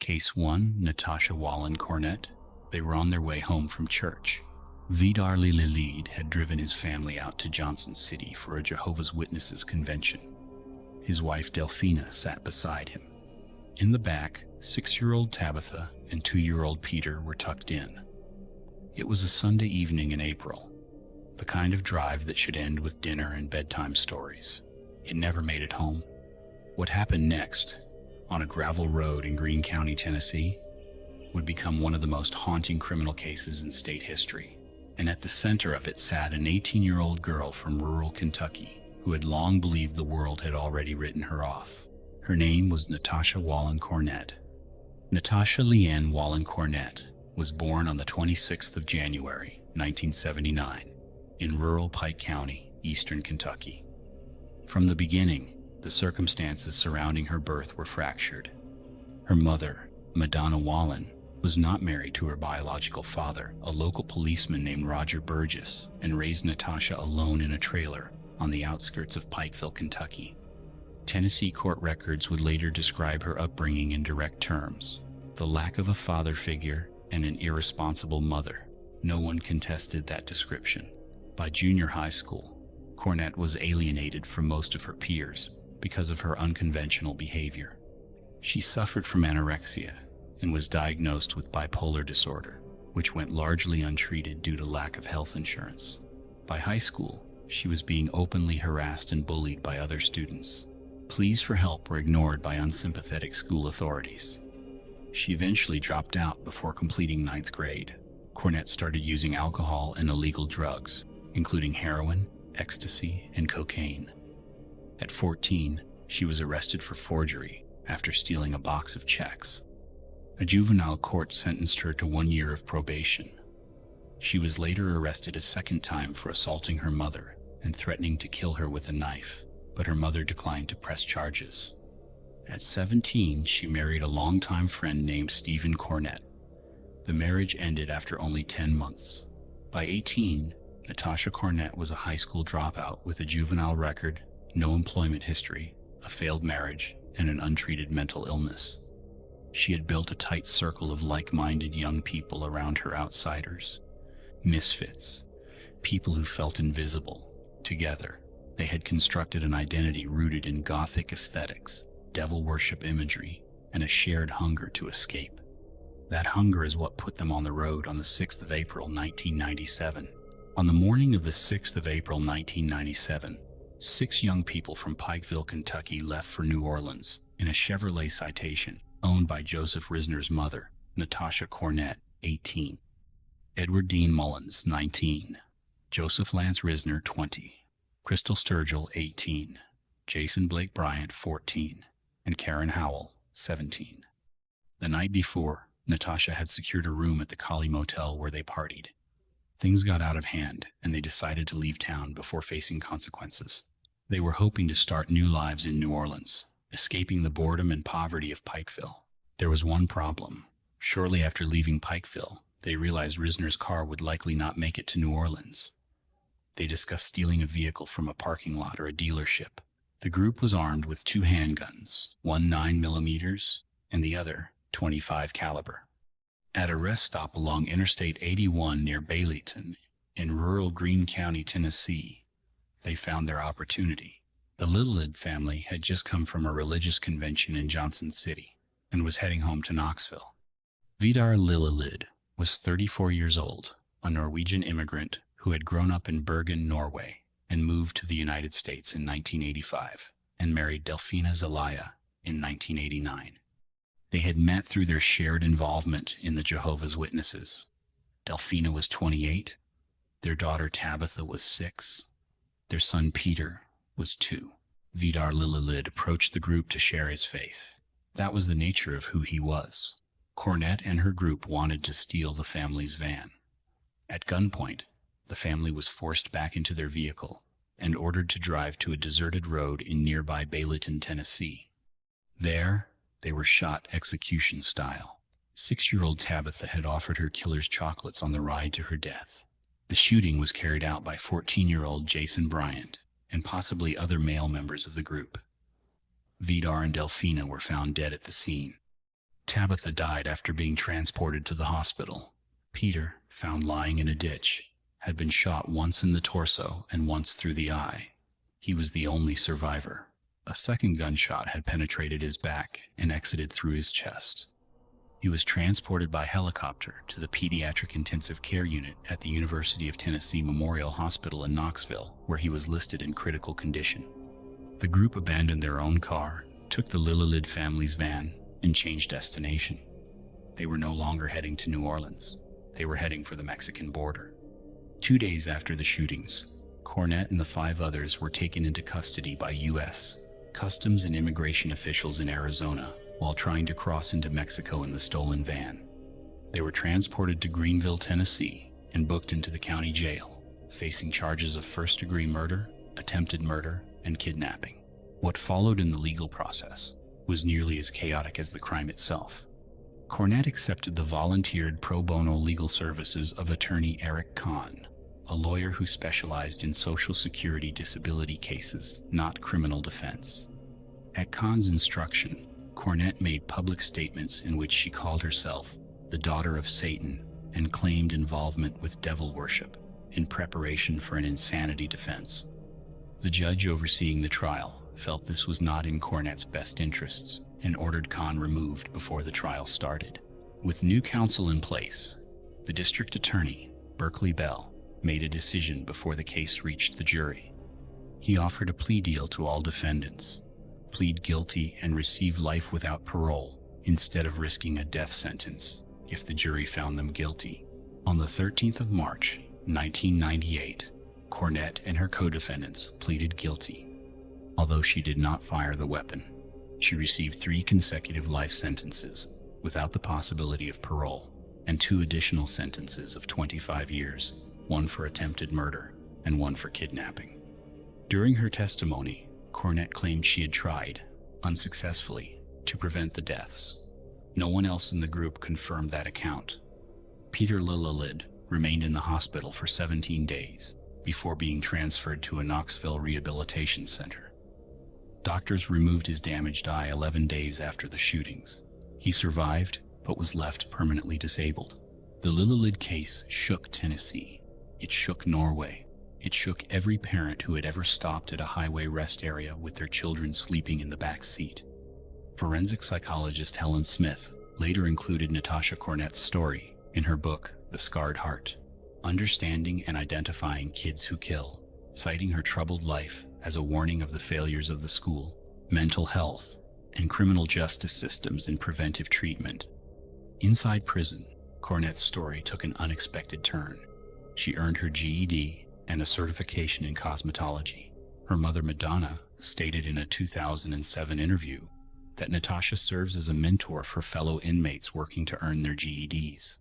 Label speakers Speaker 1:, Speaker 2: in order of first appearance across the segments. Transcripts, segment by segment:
Speaker 1: Case 1, Natasha Wallen Cornett. They were on their way home from church. Vidar Leider had driven his family out to Johnson City for a Jehovah's Witnesses convention. His wife Delphina sat beside him. In the back, 6-year-old Tabitha and 2-year-old Peter were tucked in. It was a Sunday evening in April, the kind of drive that should end with dinner and bedtime stories. It never made it home. What happened next, on a gravel road in Greene County, Tennessee, would become one of the most haunting criminal cases in state history. And at the center of it sat an 18-year-old girl from rural Kentucky who had long believed the world had already written her off. Her name was Natasha Wallen Cornett. Natasha Leanne Wallen Cornett was born on the 26th of January, 1979, in rural Pike County, eastern Kentucky. From the beginning, the circumstances surrounding her birth were fractured. Her mother, Madonna Wallen, was not married to her biological father, a local policeman named Roger Burgess, and raised Natasha alone in a trailer on the outskirts of Pikeville, Kentucky. Tennessee court records would later describe her upbringing in direct terms: the lack of a father figure and an irresponsible mother. No one contested that description. By junior high school, Cornett was alienated from most of her peers because of her unconventional behavior. She suffered from anorexia and was diagnosed with bipolar disorder, which went largely untreated due to lack of health insurance. By high school, she was being openly harassed and bullied by other students. Pleas for help were ignored by unsympathetic school authorities. She eventually dropped out before completing 9th grade. Cornett started using alcohol and illegal drugs, including heroin, ecstasy, and cocaine. At 14, she was arrested for forgery after stealing a box of checks. A juvenile court sentenced her to 1 year of probation. She was later arrested a second time for assaulting her mother and threatening to kill her with a knife, but her mother declined to press charges. At 17, she married a longtime friend named Stephen Cornett. The marriage ended after only 10 months. By 18, Natasha Cornett was a high school dropout with a juvenile record, no employment history, a failed marriage, and an untreated mental illness. She had built a tight circle of like-minded young people around her: outsiders, misfits, people who felt invisible. Together, they had constructed an identity rooted in Gothic aesthetics, devil worship imagery, and a shared hunger to escape. That hunger is what put them on the road on the 6th of April, 1997. On the morning of the 6th of April, 1997, 6 young people from Pikeville, Kentucky left for New Orleans in a Chevrolet Citation owned by Joseph Risner's mother, Natasha Cornett, 18, Edward Dean Mullins, 19, Joseph Lance Risner, 20, Crystal Sturgill, 18, Jason Blake Bryant, 14, and Karen Howell, 17. The night before, Natasha had secured a room at the Kali Motel where they partied. Things got out of hand, and they decided to leave town before facing consequences. They were hoping to start new lives in New Orleans, escaping the boredom and poverty of Pikeville. There was one problem. Shortly after leaving Pikeville, they realized Risner's car would likely not make it to New Orleans. They discussed stealing a vehicle from a parking lot or a dealership. The group was armed with 2 handguns, one 9mm and the other .25 caliber. At a rest stop along Interstate 81 near Baileyton, in rural Greene County, Tennessee, they found their opportunity. The Leider family had just come from a religious convention in Johnson City and was heading home to Knoxville. Vidar Leider was 34 years old, a Norwegian immigrant who had grown up in Bergen, Norway, and moved to the United States in 1985 and married Delphina Zelaya in 1989. They had met through their shared involvement in the Jehovah's Witnesses. Delphina was 28, their daughter Tabitha was 6, their son Peter was 2. Vidar Leider approached the group to share his faith. That was the nature of who he was. Cornett and her group wanted to steal the family's van. At gunpoint, the family was forced back into their vehicle and ordered to drive to a deserted road in nearby Baileyton, Tennessee. There, they were shot execution style. 6-year-old Tabitha had offered her killers chocolates on the ride to her death. The shooting was carried out by 14-year-old Jason Bryant and possibly other male members of the group. Vidar and Delphina were found dead at the scene. Tabitha died after being transported to the hospital. Peter, found lying in a ditch, had been shot once in the torso and once through the eye. He was the only survivor. A second gunshot had penetrated his back and exited through his chest. He was transported by helicopter to the Pediatric Intensive Care Unit at the University of Tennessee Memorial Hospital in Knoxville, where he was listed in critical condition. The group abandoned their own car, took the Lillelid family's van, and changed destination. They were no longer heading to New Orleans. They were heading for the Mexican border. 2 days after the shootings, Cornette and the 5 others were taken into custody by U.S. Customs and Immigration officials in Arizona while trying to cross into Mexico in the stolen van. They were transported to Greenville, Tennessee, and booked into the county jail, facing charges of first-degree murder, attempted murder, and kidnapping. What followed in the legal process was nearly as chaotic as the crime itself. Cornette accepted the volunteered pro bono legal services of attorney Eric Kahn, a lawyer who specialized in Social Security disability cases, not criminal defense. At Kahn's instruction, Cornette made public statements in which she called herself the daughter of Satan and claimed involvement with devil worship in preparation for an insanity defense. The judge overseeing the trial felt this was not in Cornette's best interests and ordered Kahn removed before the trial started. With new counsel in place, the district attorney, Berkeley Bell, made a decision before the case reached the jury. He offered a plea deal to all defendants: plead guilty and receive life without parole instead of risking a death sentence if the jury found them guilty. On the 13th of March, 1998, Cornette and her co-defendants pleaded guilty. Although she did not fire the weapon, she received 3 consecutive life sentences without the possibility of parole, and 2 additional sentences of 25 years, one for attempted murder and one for kidnapping. During her testimony, Cornette claimed she had tried, unsuccessfully, to prevent the deaths. No one else in the group confirmed that account. Peter Lillelid remained in the hospital for 17 days before being transferred to a Knoxville rehabilitation center. Doctors removed his damaged eye 11 days after the shootings. He survived, but was left permanently disabled. The Lillelid case shook Tennessee. It shook Norway. It shook every parent who had ever stopped at a highway rest area with their children sleeping in the back seat. Forensic psychologist Helen Smith later included Natasha Cornette's story in her book, The Scarred Heart, Understanding and Identifying Kids Who Kill, citing her troubled life as a warning of the failures of the school, mental health, and criminal justice systems in preventive treatment. Inside prison, Cornette's story took an unexpected turn. She earned her GED and a certification in cosmetology. Her mother, Madonna, stated in a 2007 interview that Natasha serves as a mentor for fellow inmates working to earn their GEDs.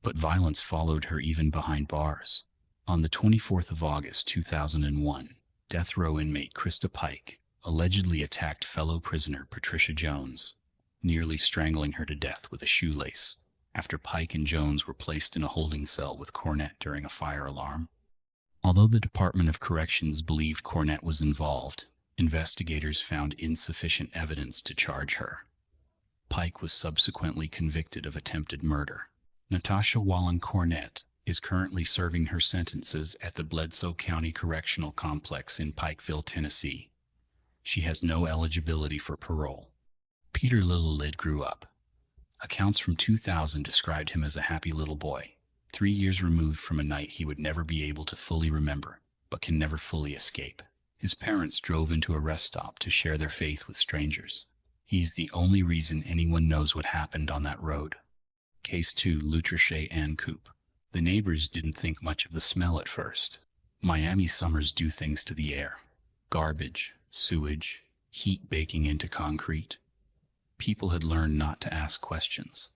Speaker 1: But violence followed her even behind bars. On the 24th of August 2001, death row inmate Christa Pike allegedly attacked fellow prisoner Patricia Jones, nearly strangling her to death with a shoelace, after Pike and Jones were placed in a holding cell with Cornette during a fire alarm. Although the Department of Corrections believed Cornette was involved, investigators found insufficient evidence to charge her. Pike was subsequently convicted of attempted murder. Natasha Wallen Cornette is currently serving her sentences at the Bledsoe County Correctional Complex in Pikeville, Tennessee. She has no eligibility for parole. Peter Lillelid grew up. Accounts from 2000 described him as a happy little boy, 3 years removed from a night he would never be able to fully remember, but can never fully escape. His parents drove into a rest stop to share their faith with strangers. He's the only reason anyone knows what happened on that road. Case 2, Lutriche Ann Coop. The neighbors didn't think much of the smell at first. Miami summers do things to the air. Garbage, sewage, heat baking into concrete. People had learned not to ask questions.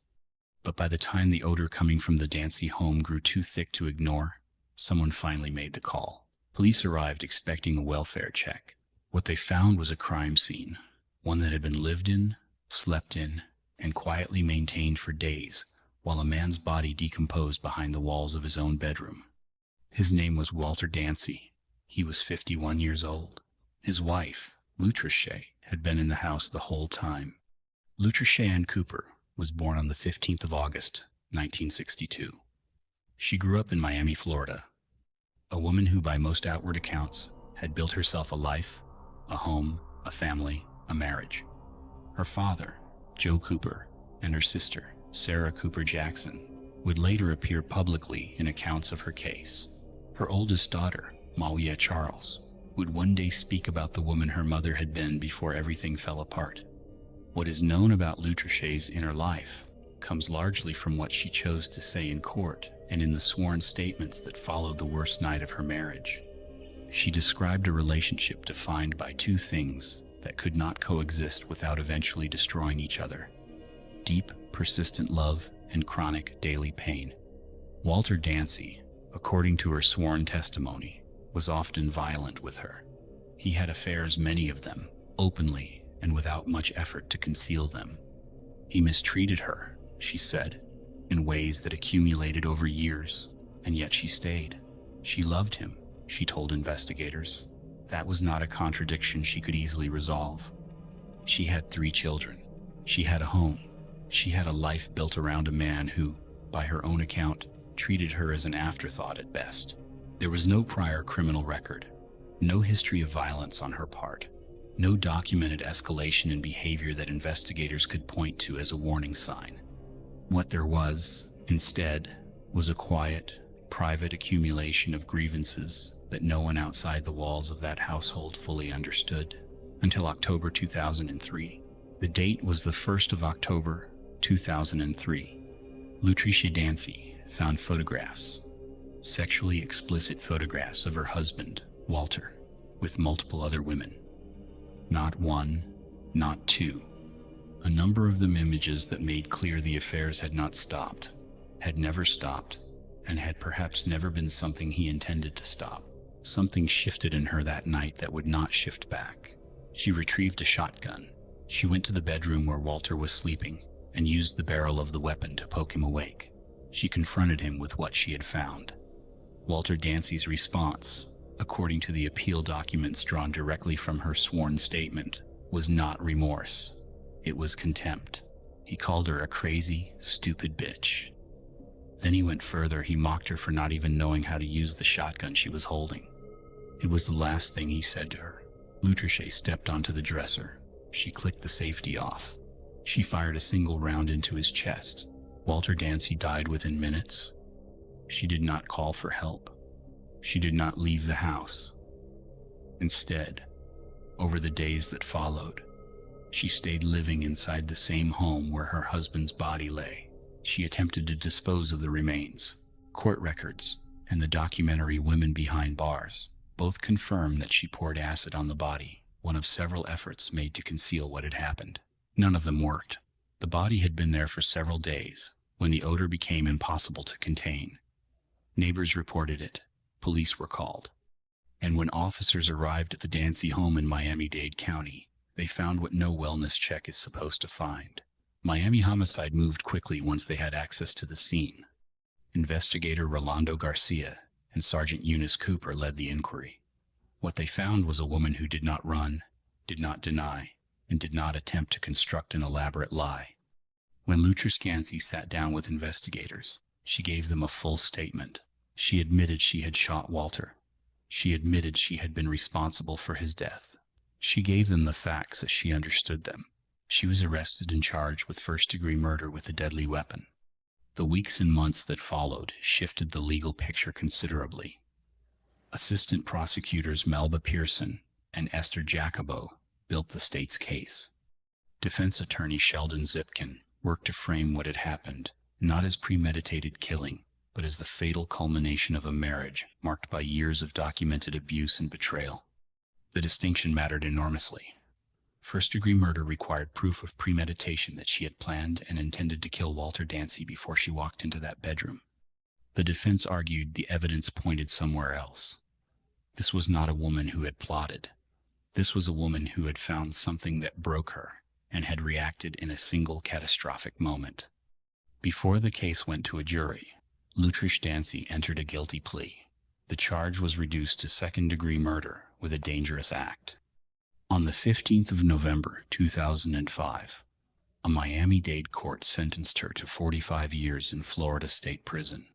Speaker 1: But by the time the odor coming from the Dancy home grew too thick to ignore, someone finally made the call. Police arrived expecting a welfare check. What they found was a crime scene, one that had been lived in, slept in, and quietly maintained for days, while a man's body decomposed behind the walls of his own bedroom. His name was Walter Dancy. He was 51 years old. His wife, Lutriche, had been in the house the whole time. Lutriche Ann Cooper was born on the 15th of August, 1962. She grew up in Miami, Florida, a woman who by most outward accounts had built herself a life, a home, a family, a marriage. Her father, Joe Cooper, and her sister, Sarah Cooper Jackson, would later appear publicly in accounts of her case. Her oldest daughter, Mawia Charles, would one day speak about the woman her mother had been before everything fell apart. What is known about Lutriche's inner life comes largely from what she chose to say in court and in the sworn statements that followed the worst night of her marriage. She described a relationship defined by two things that could not coexist without eventually destroying each other: deep, persistent love and chronic daily pain. Walter Dancy, according to her sworn testimony, was often violent with her. He had affairs, many of them, openly and without much effort to conceal them. He mistreated her, she said, in ways that accumulated over years, and yet she stayed. She loved him, she told investigators. That was not a contradiction she could easily resolve. She had 3 children. She had a home. She had a life built around a man who, by her own account, treated her as an afterthought at best. There was no prior criminal record, no history of violence on her part, no documented escalation in behavior that investigators could point to as a warning sign. What there was, instead, was a quiet, private accumulation of grievances that no one outside the walls of that household fully understood, until October 2003. The date was the 1st of October, 2003. Lutriche Dancy found photographs, sexually explicit photographs of her husband, Walter, with multiple other women. Not one, not two. A number of them images that made clear the affairs had not stopped, had never stopped, and had perhaps never been something he intended to stop. Something shifted in her that night that would not shift back. She retrieved a shotgun. She went to the bedroom where Walter was sleeping and used the barrel of the weapon to poke him awake. She confronted him with what she had found. Walter Dancy's response, according to the appeal documents drawn directly from her sworn statement, was not remorse. It was contempt. He called her a crazy, stupid bitch. Then he went further. He mocked her for not even knowing how to use the shotgun she was holding. It was the last thing he said to her. Lutriche stepped onto the dresser. She clicked the safety off. She fired a single round into his chest. Walter Dancy died within minutes. She did not call for help. She did not leave the house. Instead, over the days that followed, she stayed living inside the same home where her husband's body lay. She attempted to dispose of the remains. Court records and the documentary Women Behind Bars both confirm that she poured acid on the body, one of several efforts made to conceal what had happened. None of them worked. The body had been there for several days when the odor became impossible to contain. Neighbors reported it. Police were called. And when officers arrived at the Dancy home in Miami-Dade County, they found what no wellness check is supposed to find. Miami Homicide moved quickly once they had access to the scene. Investigator Rolando Garcia and Sergeant Eunice Cooper led the inquiry. What they found was a woman who did not run, did not deny, and did not attempt to construct an elaborate lie. When Lutriche Dancy sat down with investigators, she gave them a full statement. She admitted she had shot Walter. She admitted she had been responsible for his death. She gave them the facts as she understood them. She was arrested and charged with first-degree murder with a deadly weapon. The weeks and months that followed shifted the legal picture considerably. Assistant prosecutors Melba Pearson and Esther Jacobo built the state's case. Defense attorney Sheldon Zipkin worked to frame what had happened, not as premeditated killing, but as the fatal culmination of a marriage marked by years of documented abuse and betrayal. The distinction mattered enormously. First-degree murder required proof of premeditation that she had planned and intended to kill Walter Dancy before she walked into that bedroom. The defense argued the evidence pointed somewhere else. This was not a woman who had plotted. This was a woman who had found something that broke her and had reacted in a single catastrophic moment. Before the case went to a jury, Lutriche Dancy entered a guilty plea. The charge was reduced to second-degree murder with a dangerous act. On the 15th of November, 2005, A Miami-Dade court sentenced her to 45 years in Florida State Prison.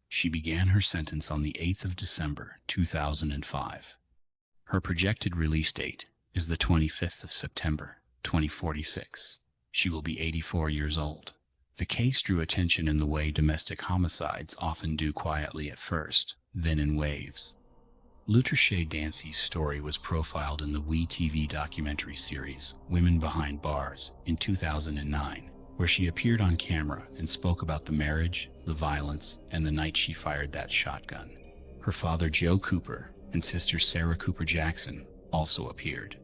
Speaker 1: She began her sentence on the 8th of December, 2005. Her projected release date is the 25th of September, 2046. She will be 84 years old. The case drew attention in the way domestic homicides often do, quietly at first, then in waves. Lutricia Dancy's story was profiled in the WeTV documentary series Women Behind Bars in 2009, where she appeared on camera and spoke about the marriage, the violence, and the night she fired that shotgun. Her father Joe Cooper and sister Sarah Cooper Jackson also appeared.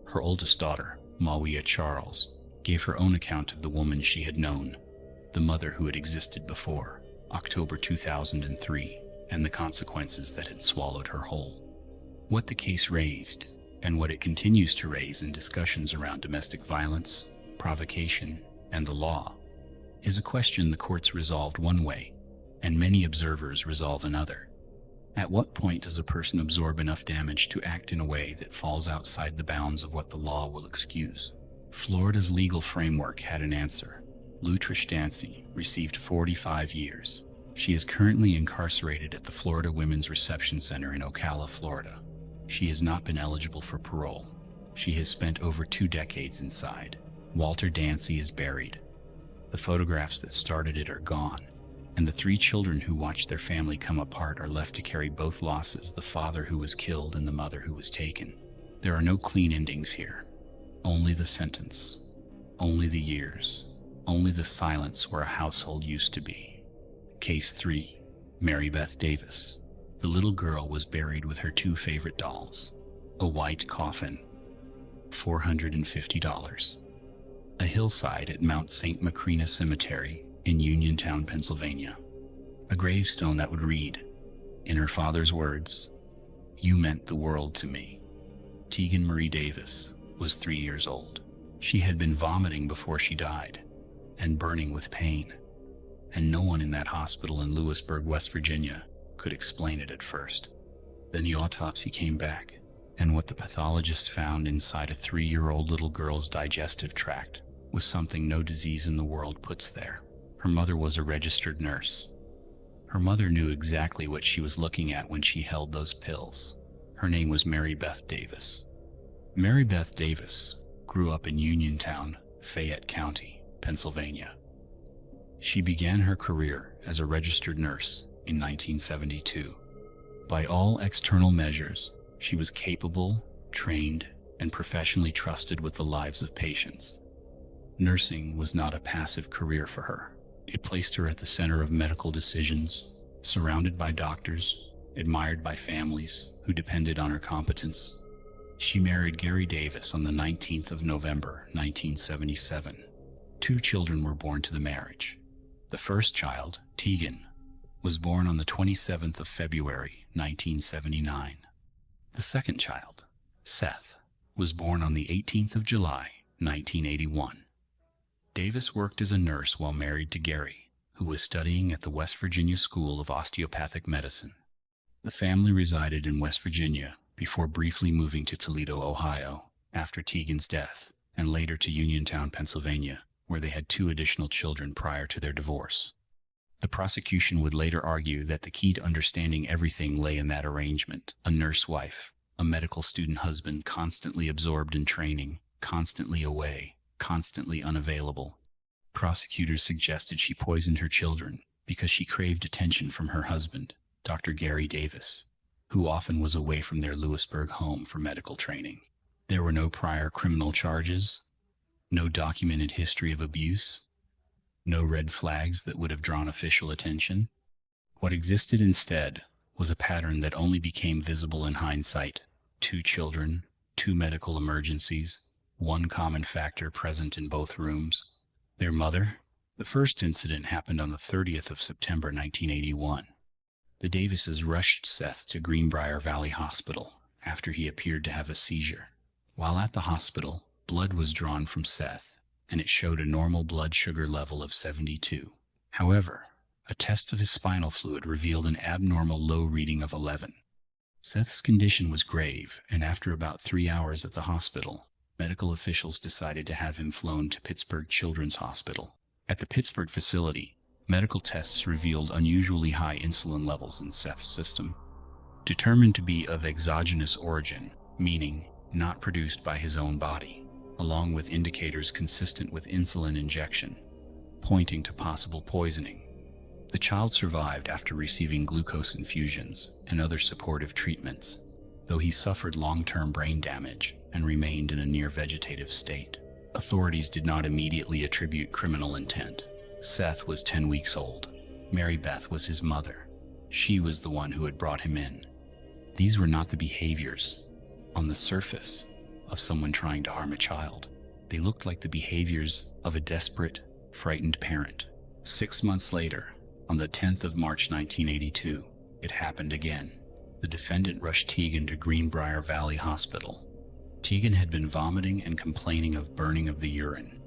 Speaker 1: Her oldest daughter, Mawia Charles, gave her own account of the woman she had known, the mother who had existed before October 2003, and the consequences that had swallowed her whole. What the case raised, and what it continues to raise in discussions around domestic violence, provocation, and the law, is a question the courts resolved one way, and many observers resolve another. At what point does a person absorb enough damage to act in a way that falls outside the bounds of what the law will excuse? Florida's legal framework had an answer. Lutricia Dancy received 45 years. She is currently incarcerated at the Florida Women's Reception Center in Ocala, Florida. She has not been eligible for parole. She has spent over 2 decades inside. Walter Dancy is buried. The photographs that started it are gone, and the 3 children who watched their family come apart are left to carry both losses: the father who was killed and the mother who was taken. There are no clean endings here. Only the sentence. Only the years. Only the silence where a household used to be. Case 3. Mary Beth Davis. The little girl was buried with her 2 favorite dolls. A white coffin. $450. A hillside at Mount St. Macrina Cemetery in Uniontown, Pennsylvania. A gravestone that would read, in her father's words, "You meant the world to me." Tegan Marie Davis was 3 years old. She had been vomiting before she died, and burning with pain, and no one in that hospital in Lewisburg, West Virginia, could explain it at first. Then the autopsy came back, and what the pathologist found inside a 3-year-old little girl's digestive tract was something no disease in the world puts there. Her mother was a registered nurse. Her mother knew exactly what she was looking at when she held those pills. Her name was Mary Beth Davis. Mary Beth Davis grew up in Uniontown, Fayette County, Pennsylvania. She began her career as a registered nurse in 1972. By all external measures, she was capable, trained, and professionally trusted with the lives of patients. Nursing was not a passive career for her. It placed her at the center of medical decisions, surrounded by doctors, admired by families who depended on her competence. She married Gary Davis on the 19th of November, 1977. 2 children were born to the marriage. The first child, Tegan, was born on the 27th of February, 1979. The second child, Seth, was born on the 18th of July, 1981. Davis worked as a nurse while married to Gary, who was studying at the West Virginia School of Osteopathic Medicine. The family resided in West Virginia before briefly moving to Toledo, Ohio, after Tegan's death, and later to Uniontown, Pennsylvania, where they had 2 additional children prior to their divorce. The prosecution would later argue that the key to understanding everything lay in that arrangement: a nurse wife, a medical student husband constantly absorbed in training, constantly away, constantly unavailable. Prosecutors suggested she poisoned her children because she craved attention from her husband, Dr. Gary Davis, who often was away from their Lewisburg home for medical training. There were no prior criminal charges, no documented history of abuse, no red flags that would have drawn official attention. What existed instead was a pattern that only became visible in hindsight: 2 children, 2 medical emergencies, 1 common factor present in both rooms: their mother. The first incident happened on the 30th of September 1981. The Davises rushed Seth to Greenbrier Valley Hospital after he appeared to have a seizure. While at the hospital, blood was drawn from Seth, and it showed a normal blood sugar level of 72. However, a test of his spinal fluid revealed an abnormal low reading of 11. Seth's condition was grave, and after about 3 hours at the hospital, medical officials decided to have him flown to Pittsburgh Children's Hospital. At the Pittsburgh facility, medical tests revealed unusually high insulin levels in Seth's system, determined to be of exogenous origin, meaning not produced by his own body, along with indicators consistent with insulin injection, pointing to possible poisoning. The child survived after receiving glucose infusions and other supportive treatments, though he suffered long-term brain damage and remained in a near-vegetative state. Authorities did not immediately attribute criminal intent. Seth was 10 weeks old. Mary Beth was his mother. She was the one who had brought him in. These were not the behaviors, on the surface, of someone trying to harm a child. They looked like the behaviors of a desperate, frightened parent. 6 months later, on the 10th of March 1982, it happened again. The defendant rushed Tegan to Greenbrier Valley Hospital. Tegan had been vomiting and complaining of burning of the urine.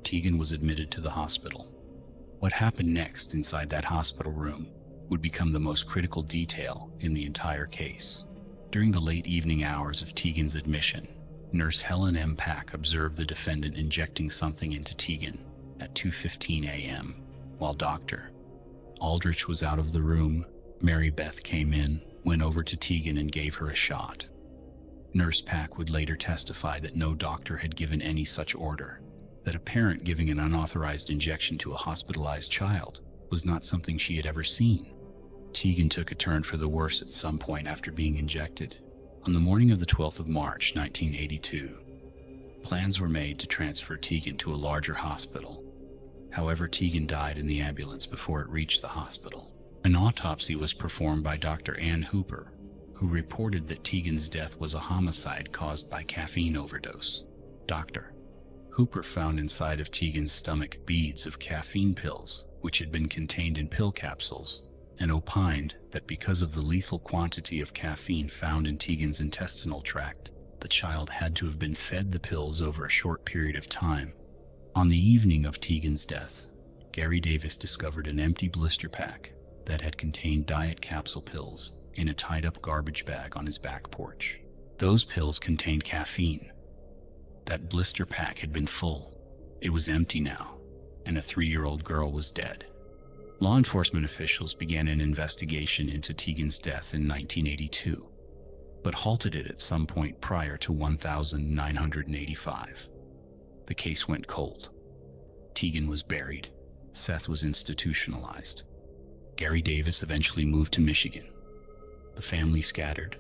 Speaker 1: Tegan was admitted to the hospital. What happened next inside that hospital room would become the most critical detail in the entire case. During the late evening hours of Tegan's admission, Nurse Helen M. Pack observed the defendant injecting something into Tegan at 2:15 a.m. While Dr. Aldrich was out of the room, Mary Beth came in, went over to Tegan and gave her a shot. Nurse Pack would later testify that no doctor had given any such order, that a parent giving an unauthorized injection to a hospitalized child was not something she had ever seen. Tegan took a turn for the worse at some point after being injected. On the morning of the 12th of March, 1982, plans were made to transfer Tegan to a larger hospital. However, Tegan died in the ambulance before it reached the hospital. An autopsy was performed by Dr. Ann Hooper, who reported that Tegan's death was a homicide caused by caffeine overdose. Dr. Hooper found inside of Tegan's stomach beads of caffeine pills, which had been contained in pill capsules, and opined that because of the lethal quantity of caffeine found in Tegan's intestinal tract, the child had to have been fed the pills over a short period of time. On the evening of Tegan's death, Gary Davis discovered an empty blister pack that had contained diet capsule pills in a tied-up garbage bag on his back porch. Those pills contained caffeine. That blister pack had been full. It was empty now, and a 3-year-old girl was dead. Law enforcement officials began an investigation into Tegan's death in 1982, but halted it at some point prior to 1985. The case went cold. Tegan was buried. Seth was institutionalized. Gary Davis eventually moved to Michigan. The family scattered.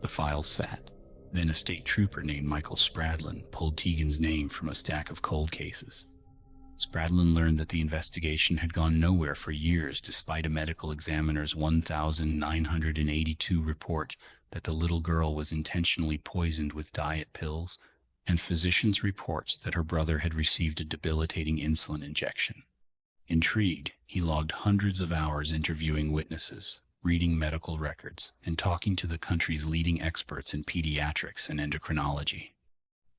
Speaker 1: The files sat. Then a state trooper named Michael Spradlin pulled Tegan's name from a stack of cold cases. Spradlin learned that the investigation had gone nowhere for years despite a medical examiner's 1982 report that the little girl was intentionally poisoned with diet pills, and physicians' reports that her brother had received a debilitating insulin injection. Intrigued, he logged hundreds of hours interviewing witnesses, reading medical records, and talking to the country's leading experts in pediatrics and endocrinology.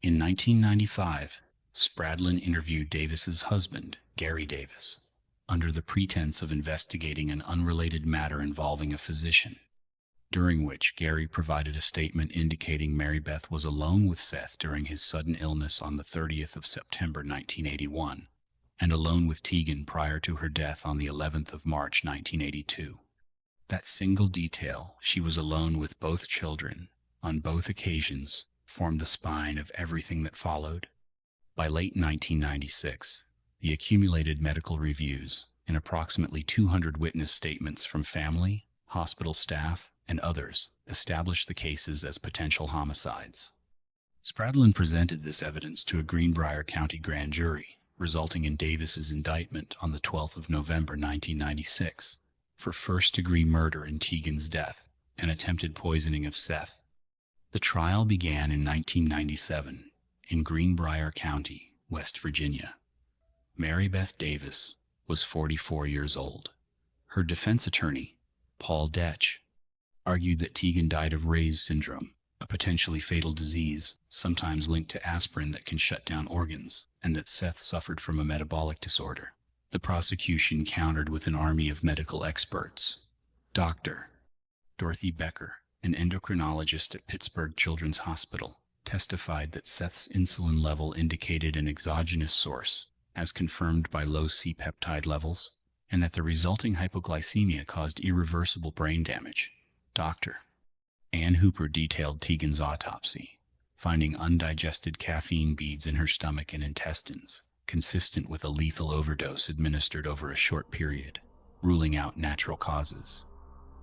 Speaker 1: In 1995, Spradlin interviewed Davis's husband, Gary Davis, under the pretense of investigating an unrelated matter involving a physician, during which Gary provided a statement indicating Mary Beth was alone with Seth during his sudden illness on the 30th of September 1981, and alone with Tegan prior to her death on the 11th of March 1982. That single detail, she was alone with both children, on both occasions, formed the spine of everything that followed. By late 1996, the accumulated medical reviews and approximately 200 witness statements from family, hospital staff, and others established the cases as potential homicides. Spradlin presented this evidence to a Greenbrier County grand jury, resulting in Davis's indictment on the 12th of November 1996 for first-degree murder in Tegan's death and attempted poisoning of Seth. The trial began in 1997 in Greenbrier County, West Virginia. Mary Beth Davis was 44 years old. Her defense attorney, Paul Detch, argued that Tegan died of Ray's syndrome, a potentially fatal disease sometimes linked to aspirin that can shut down organs, and that Seth suffered from a metabolic disorder. The prosecution countered with an army of medical experts. Dr. Dorothy Becker, an endocrinologist at Pittsburgh Children's Hospital, testified that Seth's insulin level indicated an exogenous source, as confirmed by low C-peptide levels, and that the resulting hypoglycemia caused irreversible brain damage. Dr. Ann Hooper detailed Tegan's autopsy, finding undigested caffeine beads in her stomach and intestines, consistent with a lethal overdose administered over a short period, ruling out natural causes.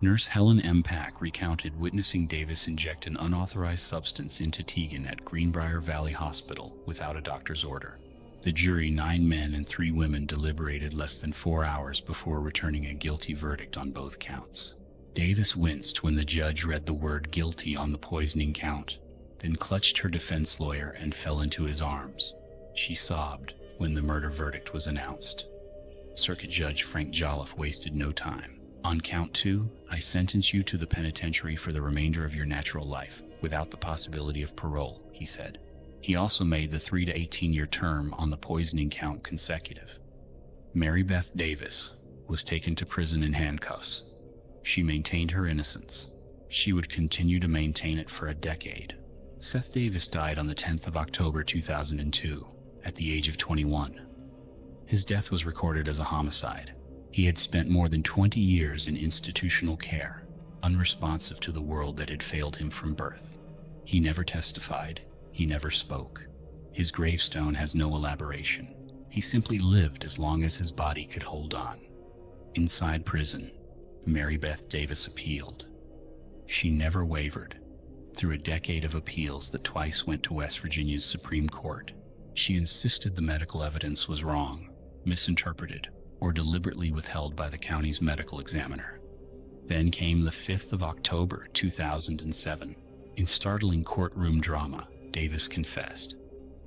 Speaker 1: Nurse Helen M. Pack recounted witnessing Davis inject an unauthorized substance into Tegan at Greenbrier Valley Hospital without a doctor's order. The jury, 9 men and 3 women, deliberated less than 4 hours before returning a guilty verdict on both counts. Davis winced when the judge read the word guilty on the poisoning count, then clutched her defense lawyer and fell into his arms. She sobbed when the murder verdict was announced. Circuit Judge Frank Jolliffe wasted no time. On count 2, I sentence you to the penitentiary for the remainder of your natural life, without the possibility of parole, he said. He also made the 3 to 18-year term on the poisoning count consecutive. Mary Beth Davis was taken to prison in handcuffs. She maintained her innocence. She would continue to maintain it for a decade. Seth Davis died on the 10th of October 2002, at the age of 21. His death was recorded as a homicide. He had spent more than 20 years in institutional care, unresponsive to the world that had failed him from birth. He never testified. He never spoke. His gravestone has no elaboration. He simply lived as long as his body could hold on. Inside prison, Mary Beth Davis appealed. She never wavered. Through a decade of appeals that twice went to West Virginia's Supreme Court, she insisted the medical evidence was wrong, misinterpreted, or deliberately withheld by the county's medical examiner. Then came the 5th of October 2007. In startling courtroom drama, Davis confessed.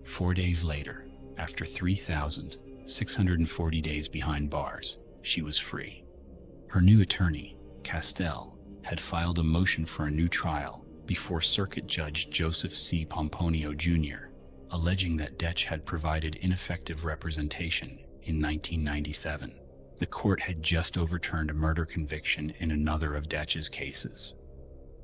Speaker 1: 4 days later, after 3,640 days behind bars, she was free. Her new attorney, Castell, had filed a motion for a new trial before Circuit Judge Joseph C. Pomponio Jr., alleging that Detch had provided ineffective representation in 1997. The court had just overturned a murder conviction in another of Detch's cases.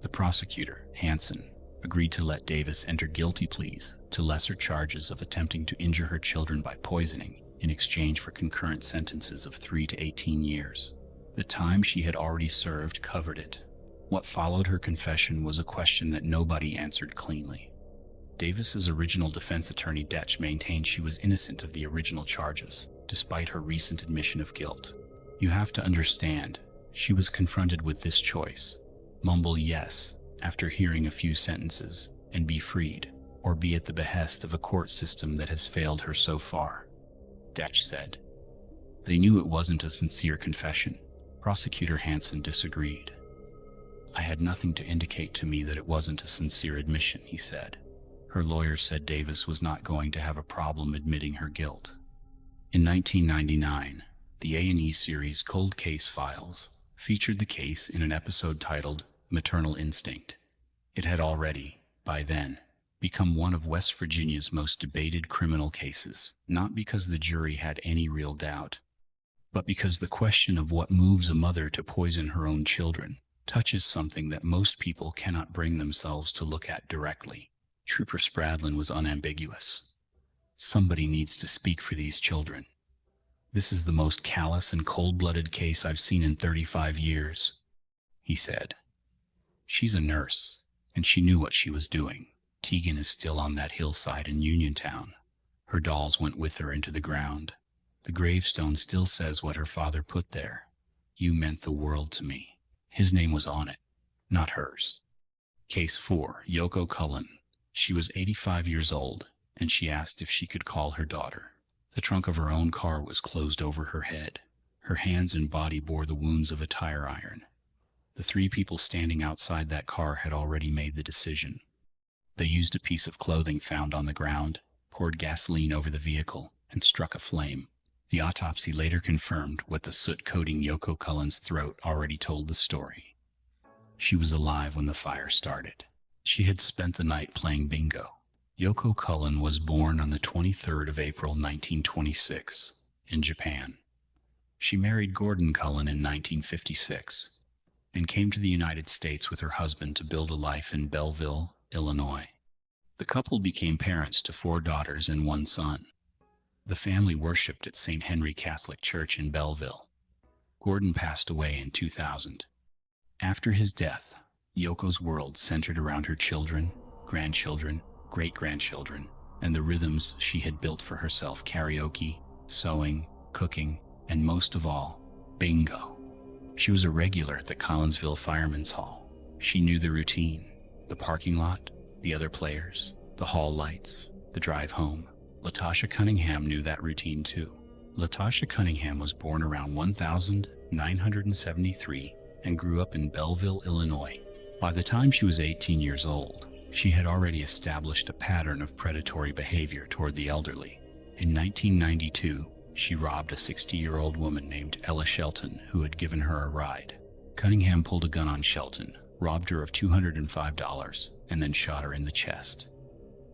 Speaker 1: The prosecutor, Hansen, agreed to let Davis enter guilty pleas to lesser charges of attempting to injure her children by poisoning in exchange for concurrent sentences of 3 to 18 years. The time she had already served covered it. What followed her confession was a question that nobody answered cleanly. Davis's original defense attorney, Detch, maintained she was innocent of the original charges, despite her recent admission of guilt. You have to understand, she was confronted with this choice: mumble yes after hearing a few sentences and be freed, or be at the behest of a court system that has failed her so far. Detch said. They knew it wasn't a sincere confession. Prosecutor Hansen disagreed. I had nothing to indicate to me that it wasn't a sincere admission, he said. Her lawyer said Davis was not going to have a problem admitting her guilt. In 1999, the A&E series Cold Case Files featured the case in an episode titled Maternal Instinct. It had already, by then, become one of West Virginia's most debated criminal cases, not because the jury had any real doubt, but because the question of what moves a mother to poison her own children touches something that most people cannot bring themselves to look at directly. Trooper Spradlin was unambiguous. Somebody needs to speak for these children. This is the most callous and cold-blooded case I've seen in 35 years, he said. She's a nurse, and she knew what she was doing. Tegan is still on that hillside in Uniontown. Her dolls went with her into the ground. The gravestone still says what her father put there. You meant the world to me. His name was on it, not hers. Case 4, Yoko Cullen. She was 85 years old, and she asked if she could call her daughter. The trunk of her own car was closed over her head. Her hands and body bore the wounds of a tire iron. The 3 people standing outside that car had already made the decision. They used a piece of clothing found on the ground, poured gasoline over the vehicle, and struck a flame. The autopsy later confirmed what the soot coating Yoko Cullen's throat already told the story. She was alive when the fire started. She had spent the night playing bingo. Yoko Cullen was born on the 23rd of April 1926 in Japan. She married Gordon Cullen in 1956 and came to the United States with her husband to build a life in Belleville, Illinois. The couple became parents to 4 daughters and 1 son. The family worshipped at St. Henry Catholic Church in Belleville. Gordon passed away in 2000. After his death, Yoko's world centered around her children, grandchildren, great-grandchildren, and the rhythms she had built for herself: karaoke, sewing, cooking, and most of all, bingo. She was a regular at the Collinsville Firemen's Hall. She knew the routine: the parking lot, the other players, the hall lights, the drive home. Latasha Cunningham knew that routine too. Latasha Cunningham was born around 1973 and grew up in Belleville, Illinois. By the time she was 18 years old, she had already established a pattern of predatory behavior toward the elderly. In 1992, she robbed a 60-year-old woman named Ella Shelton who had given her a ride. Cunningham pulled a gun on Shelton, robbed her of $205, and then shot her in the chest.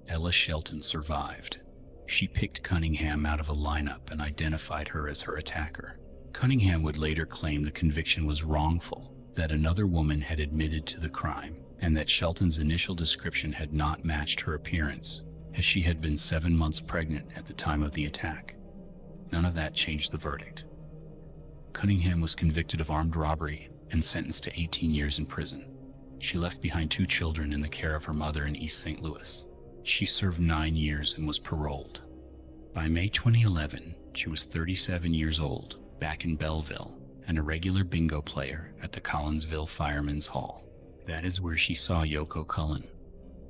Speaker 1: Ella Shelton survived. She picked Cunningham out of a lineup and identified her as her attacker. Cunningham would later claim the conviction was wrongful, that another woman had admitted to the crime, and that Shelton's initial description had not matched her appearance, as she had been 7 months pregnant at the time of the attack. None of that changed the verdict. Cunningham was convicted of armed robbery and sentenced to 18 years in prison. She left behind 2 children in the care of her mother in East St. Louis. She served 9 years and was paroled. By May 2011, she was 37 years old, back in Belleville, and a regular bingo player at the Collinsville Firemen's Hall. That is where she saw Yoko Cullen.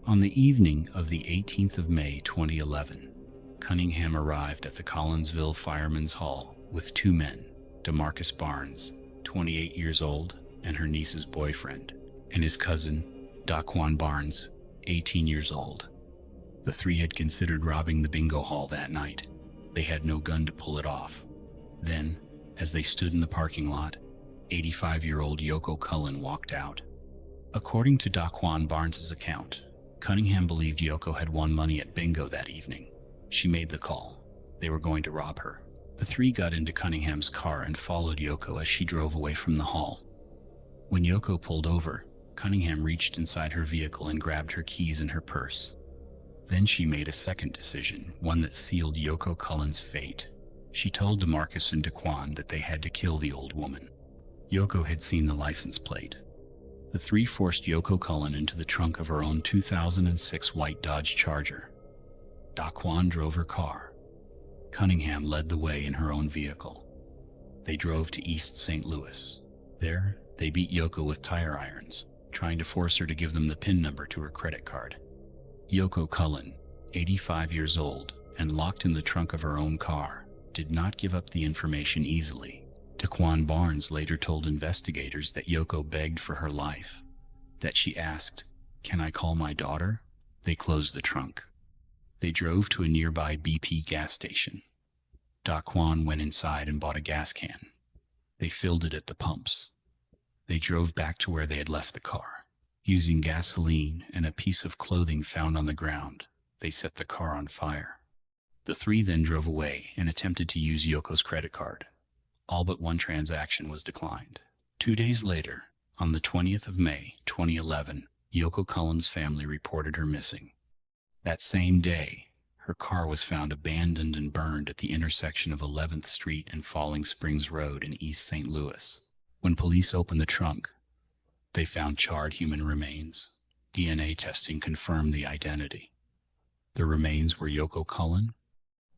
Speaker 1: On the evening of the 18th of May 2011, Cunningham arrived at the Collinsville Firemen's Hall with 2 men, DeMarcus Barnes, 28 years old, and her niece's boyfriend, and his cousin, Daquan Barnes, 18 years old. The 3 had considered robbing the bingo hall that night. They had no gun to pull it off. Then, as they stood in the parking lot, 85-year-old Yoko Cullen walked out. According to Daquan Barnes's account, Cunningham believed Yoko had won money at bingo that evening. She made the call. They were going to rob her. The 3 got into Cunningham's car and followed Yoko as she drove away from the hall. When Yoko pulled over, Cunningham reached inside her vehicle and grabbed her keys and her purse. Then she made a second decision, one that sealed Yoko Cullen's fate. She told DeMarcus and Daquan that they had to kill the old woman. Yoko had seen the license plate. The 3 forced Yoko Cullen into the trunk of her own 2006 white Dodge Charger. Daquan drove her car. Cunningham led the way in her own vehicle. They drove to East St. Louis. There, they beat Yoko with tire irons, trying to force her to give them the PIN number to her credit card. Yoko Cullen, 85 years old, and locked in the trunk of her own car, did not give up the information easily. Daquan Barnes later told investigators that Yoko begged for her life, that she asked, "Can I call my daughter?" They closed the trunk. They drove to a nearby BP gas station. Daquan went inside and bought a gas can. They filled it at the pumps. They drove back to where they had left the car. Using gasoline and a piece of clothing found on the ground, they set the car on fire. The 3 then drove away and attempted to use Yoko's credit card. All but one transaction was declined. 2 days later, on the 20th of May, 2011, Yoko Cullen's family reported her missing. That same day, her car was found abandoned and burned at the intersection of 11th Street and Falling Springs Road in East St. Louis. When police opened the trunk, they found charred human remains. DNA testing confirmed the identity. The remains were Yoko Cullen.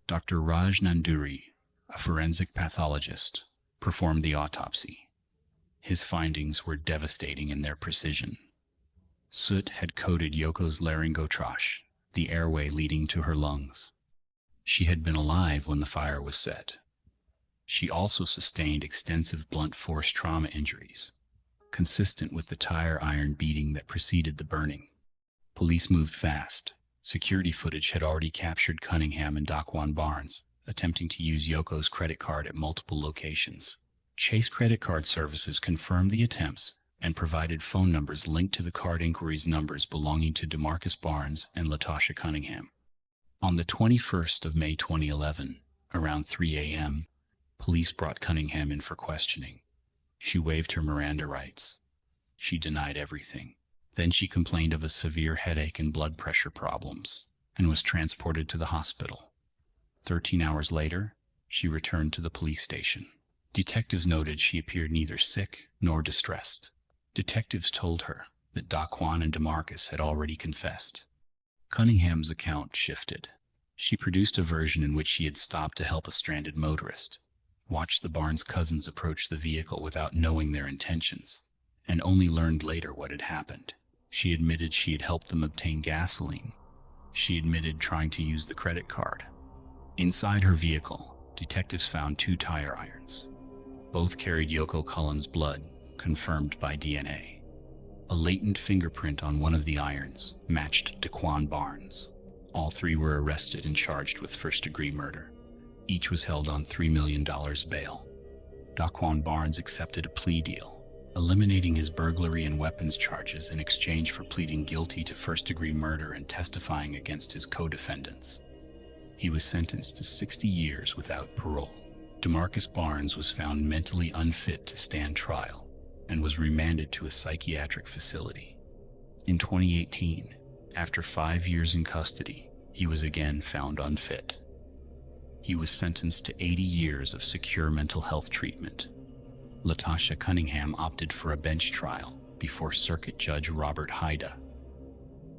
Speaker 1: Dr. Raj Nanduri, a forensic pathologist, performed the autopsy. His findings were devastating in their precision. Soot had coated Yoko's laryngotrache, the airway leading to her lungs. She had been alive when the fire was set. She also sustained extensive blunt force trauma injuries, consistent with the tire iron beating that preceded the burning. Police moved fast. Security footage had already captured Cunningham and Daquan Barnes attempting to use Yoko's credit card at multiple locations. Chase Credit Card Services confirmed the attempts and provided phone numbers linked to the card inquiries numbers belonging to DeMarcus Barnes and Latasha Cunningham. On the 21st of May 2011, around 3 a.m., police brought Cunningham in for questioning. She waived her Miranda rights. She denied everything. Then she complained of a severe headache and blood pressure problems, and was transported to the hospital. 13 hours later, she returned to the police station. Detectives noted she appeared neither sick nor distressed. Detectives told her that Daquan and DeMarcus had already confessed. Cunningham's account shifted. She produced a version in which she had stopped to help a stranded motorist, watched the Barnes cousins approach the vehicle without knowing their intentions, and only learned later what had happened. She admitted she had helped them obtain gasoline. She admitted trying to use the credit card. Inside her vehicle, detectives found 2 tire irons. Both carried Yoko Cullen's blood, confirmed by DNA. A latent fingerprint on one of the irons matched Daquan Barnes. All 3 were arrested and charged with first-degree murder. Each was held on $3 million bail. Daquan Barnes accepted a plea deal, eliminating his burglary and weapons charges in exchange for pleading guilty to first-degree murder and testifying against his co-defendants. He was sentenced to 60 years without parole. DeMarcus Barnes was found mentally unfit to stand trial and was remanded to a psychiatric facility. In 2018, after 5 years in custody, he was again found unfit. He was sentenced to 80 years of secure mental health treatment. Latasha Cunningham opted for a bench trial before Circuit Judge Robert Haida.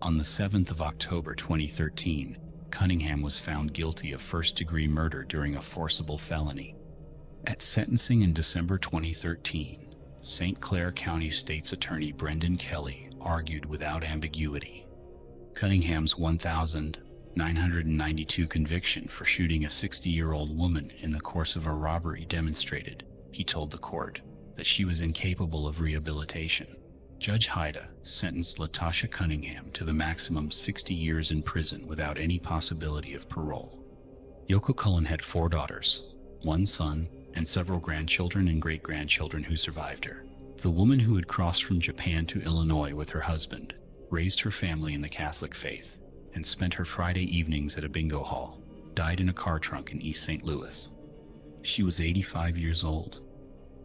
Speaker 1: On the 7th of October 2013, Cunningham was found guilty of first-degree murder during a forcible felony. At sentencing in December 2013, St. Clair County State's Attorney Brendan Kelly argued without ambiguity. Cunningham's 1,992 conviction for shooting a 60-year-old woman in the course of a robbery demonstrated, he told the court, that she was incapable of rehabilitation. Judge Haida sentenced Latasha Cunningham to the maximum 60 years in prison without any possibility of parole. Yoko Cullen had 4 daughters, 1 son, and several grandchildren and great-grandchildren who survived her. The woman who had crossed from Japan to Illinois with her husband, raised her family in the Catholic faith, and spent her Friday evenings at a bingo hall, died in a car trunk in East St. Louis. She was 85 years old.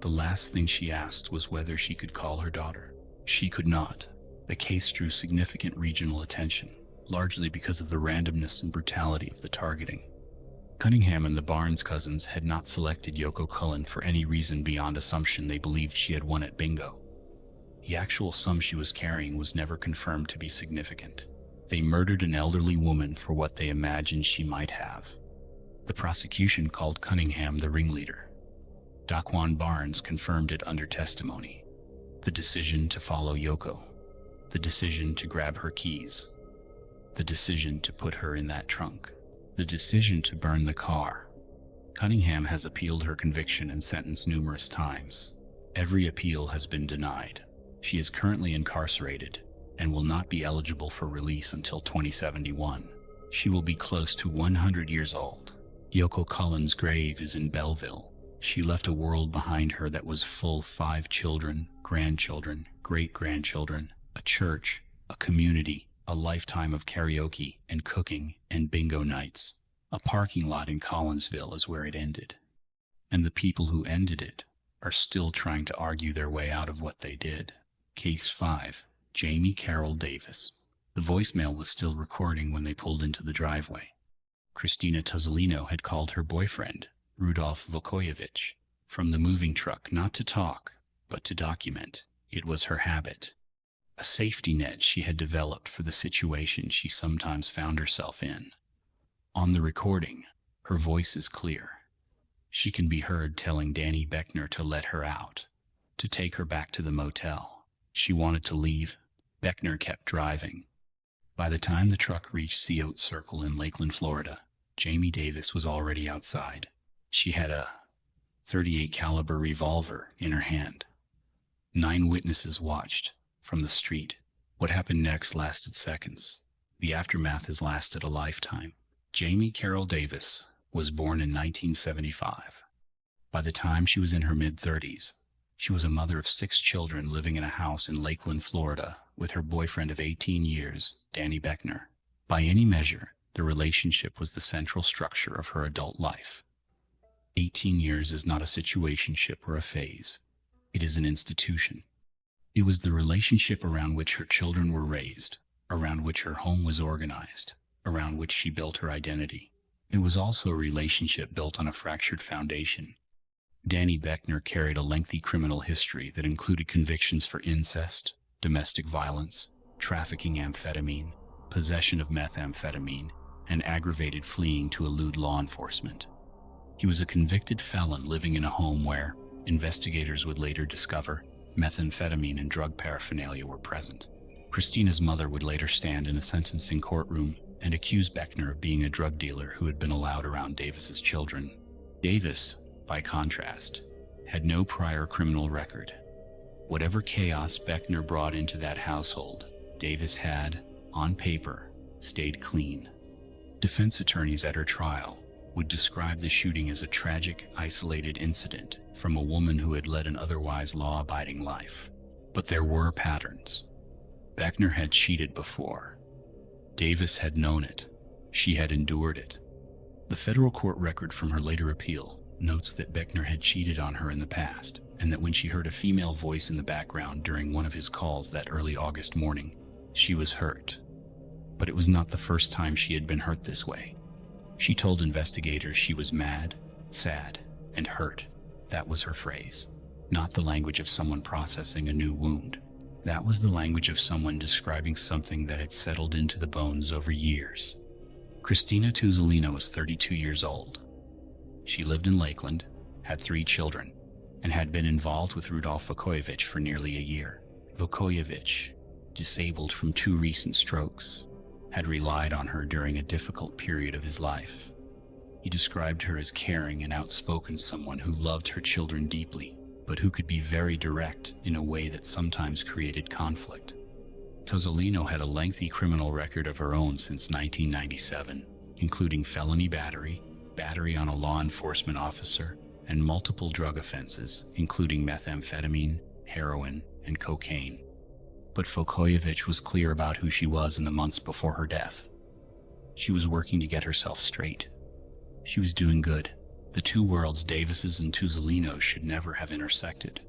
Speaker 1: The last thing she asked was whether she could call her daughter. She could not. The case drew significant regional attention, largely because of the randomness and brutality of the targeting. Cunningham and the Barnes cousins had not selected Yoko Cullen for any reason beyond assumption they believed she had won at bingo. The actual sum she was carrying was never confirmed to be significant. They murdered an elderly woman for what they imagined she might have. The prosecution called Cunningham the ringleader. Daquan Barnes confirmed it under testimony. The decision to follow Yoko. The decision to grab her keys. The decision to put her in that trunk. The decision to burn the car. Cunningham has appealed her conviction and sentence numerous times. Every appeal has been denied. She is currently incarcerated and will not be eligible for release until 2071. She will be close to 100 years old. Yoko Cullen's grave is in Belleville. She left a world behind her that was full of 5 children, grandchildren, great-grandchildren, a church, a community, a lifetime of karaoke and cooking and bingo nights. A parking lot in Collinsville is where it ended. And the people who ended it are still trying to argue their way out of what they did. Case 5, Jamie Carol Davis. The voicemail was still recording when they pulled into the driveway. Christina Tuzzolino had called her boyfriend, Rudolf Vukoyevich, from the moving truck not to talk, but to document. It was her habit. A safety net she had developed for the situation she sometimes found herself in. On the recording, her voice is clear. She can be heard telling Danny Beckner to let her out, to take her back to the motel. She wanted to leave. Beckner kept driving. By the time the truck reached Seote Circle in Lakeland, Florida, Jamie Davis was already outside. She had a .38 caliber revolver in her hand. 9 witnesses watched from the street. What happened next lasted seconds. The aftermath has lasted a lifetime. Jamie Carol Davis was born in 1975. By the time she was in her mid-30s, she was a mother of 6 children living in a house in Lakeland, Florida, with her boyfriend of 18 years, Danny Beckner. By any measure, the relationship was the central structure of her adult life. 18 years is not a situationship or a phase. It is an institution. It was the relationship around which her children were raised, around which her home was organized, around which she built her identity. It was also a relationship built on a fractured foundation. Danny Beckner carried a lengthy criminal history that included convictions for incest, domestic violence, trafficking amphetamine, possession of methamphetamine, and aggravated fleeing to elude law enforcement. He was a convicted felon living in a home where, investigators would later discover, methamphetamine and drug paraphernalia were present. Christina's mother would later stand in a sentencing courtroom and accuse Beckner of being a drug dealer who had been allowed around Davis's children. Davis, by contrast, had no prior criminal record. Whatever chaos Beckner brought into that household, Davis had, on paper, stayed clean. Defense attorneys at her trial would describe the shooting as a tragic, isolated incident from a woman who had led an otherwise law-abiding life. But there were patterns. Beckner had cheated before. Davis had known it. She had endured it. The federal court record from her later appeal notes that Beckner had cheated on her in the past, and that when she heard a female voice in the background during one of his calls that early August morning, she was hurt. But it was not the first time she had been hurt this way. She told investigators she was mad, sad, and hurt. That was her phrase. Not the language of someone processing a new wound. That was the language of someone describing something that had settled into the bones over years. Christina Tuzolino was 32 years old. She lived in Lakeland, had 3 children, and had been involved with Rudolf Vukojevic for nearly a year. Vukojevic, disabled from 2 recent strokes, had relied on her during a difficult period of his life. He described her as caring and outspoken, someone who loved her children deeply, but who could be very direct in a way that sometimes created conflict. Tuzolino had a lengthy criminal record of her own since 1997, including felony battery, battery on a law enforcement officer, and multiple drug offenses, including methamphetamine, heroin, and cocaine. But Vukojevic was clear about who she was in the months before her death. She was working to get herself straight. She was doing good. The two worlds, Davis's and Tuzolino's, should never have intersected.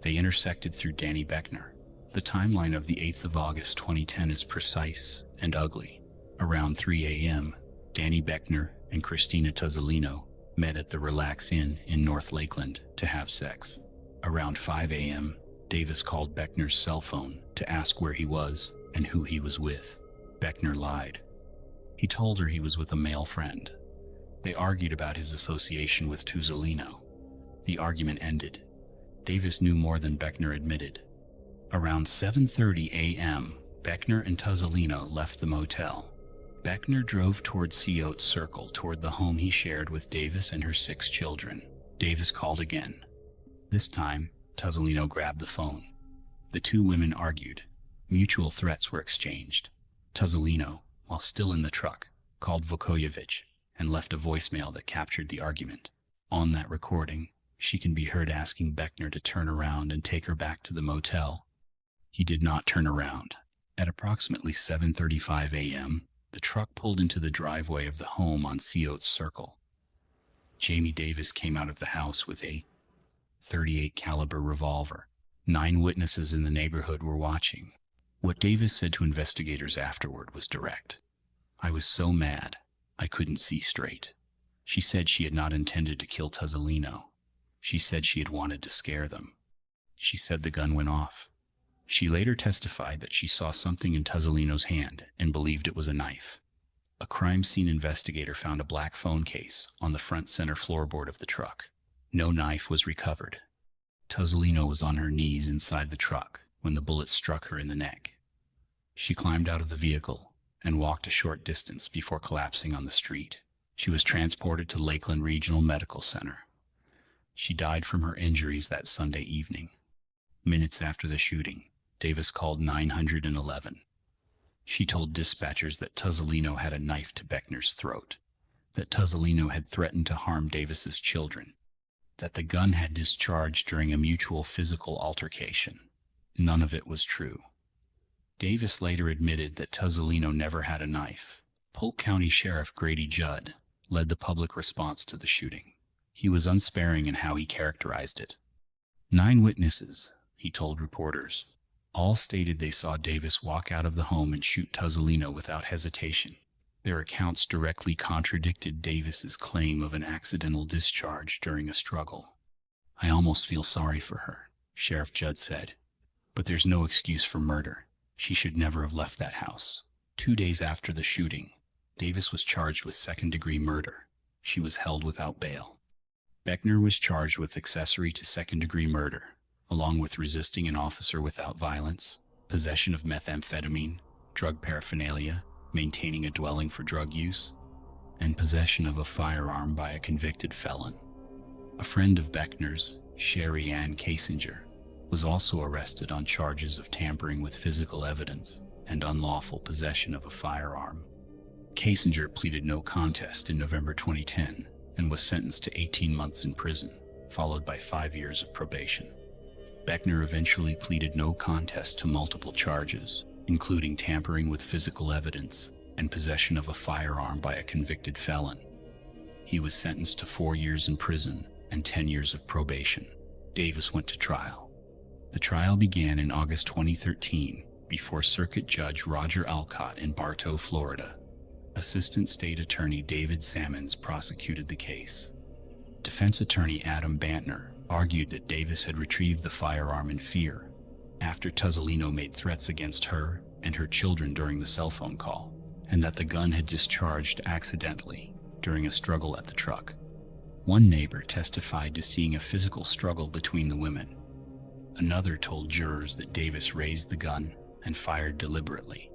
Speaker 1: They intersected through Danny Beckner. The timeline of the 8th of August 2010 is precise and ugly. Around 3 a.m., Danny Beckner and Christina Tuzolino met at the Relax Inn in North Lakeland to have sex. Around 5 a.m., Davis called Beckner's cell phone to ask where he was and who he was with. Beckner lied. He told her he was with a male friend. They argued about his association with Tuzolino. The argument ended. Davis knew more than Beckner admitted. Around 7:30 a.m., Beckner and Tuzolino left the motel. Beckner drove toward Coyote Circle, toward the home he shared with Davis and her 6 children. Davis called again. This time, Tuzolino grabbed the phone. The two women argued. Mutual threats were exchanged. Tuzolino, while still in the truck, called Vukojevic and left a voicemail that captured the argument. On that recording, she can be heard asking Beckner to turn around and take her back to the motel. He did not turn around. At approximately 7:35 a.m., the truck pulled into the driveway of the home on Coyote Circle. Jamie Davis came out of the house with a .38 caliber revolver. 9 witnesses in the neighborhood were watching. What Davis said to investigators afterward was direct. "I was so mad, I couldn't see straight." She said she had not intended to kill Tuzolino. She said she had wanted to scare them. She said the gun went off. She later testified that she saw something in Tuzolino's hand and believed it was a knife. A crime scene investigator found a black phone case on the front center floorboard of the truck. No knife was recovered. Tuzolino was on her knees inside the truck when the bullet struck her in the neck. She climbed out of the vehicle and walked a short distance before collapsing on the street. She was transported to Lakeland Regional Medical Center. She died from her injuries that Sunday evening. Minutes after the shooting, Davis called 911. She told dispatchers that Tuzolino had a knife to Beckner's throat, that Tuzolino had threatened to harm Davis's children, that the gun had discharged during a mutual physical altercation. None of it was true. Davis later admitted that Tuzolino never had a knife. Polk County Sheriff Grady Judd led the public response to the shooting. He was unsparing in how he characterized it. 9 witnesses, he told reporters. All stated they saw Davis walk out of the home and shoot Tuzolino without hesitation. Their accounts directly contradicted Davis's claim of an accidental discharge during a struggle. "I almost feel sorry for her," Sheriff Judd said. "But there's no excuse for murder. She should never have left that house." 2 days after the shooting, Davis was charged with second-degree murder. She was held without bail. Beckner was charged with accessory to second-degree murder, along with resisting an officer without violence, possession of methamphetamine, drug paraphernalia, maintaining a dwelling for drug use, and possession of a firearm by a convicted felon. A friend of Beckner's, Sherry Ann Kasinger, was also arrested on charges of tampering with physical evidence and unlawful possession of a firearm. Kasinger pleaded no contest in November 2010 and was sentenced to 18 months in prison, followed by 5 years of probation. Beckner eventually pleaded no contest to multiple charges, including tampering with physical evidence and possession of a firearm by a convicted felon. He was sentenced to 4 years in prison and 10 years of probation. Davis went to trial. The trial began in August 2013 before Circuit Judge Roger Alcott in Bartow, Florida. Assistant State Attorney David Sammons prosecuted the case. Defense attorney Adam Bantner argued that Davis had retrieved the firearm in fear after Tuzolino made threats against her and her children during the cell phone call, and that the gun had discharged accidentally during a struggle at the truck. One neighbor testified to seeing a physical struggle between the women. Another told jurors that Davis raised the gun and fired deliberately.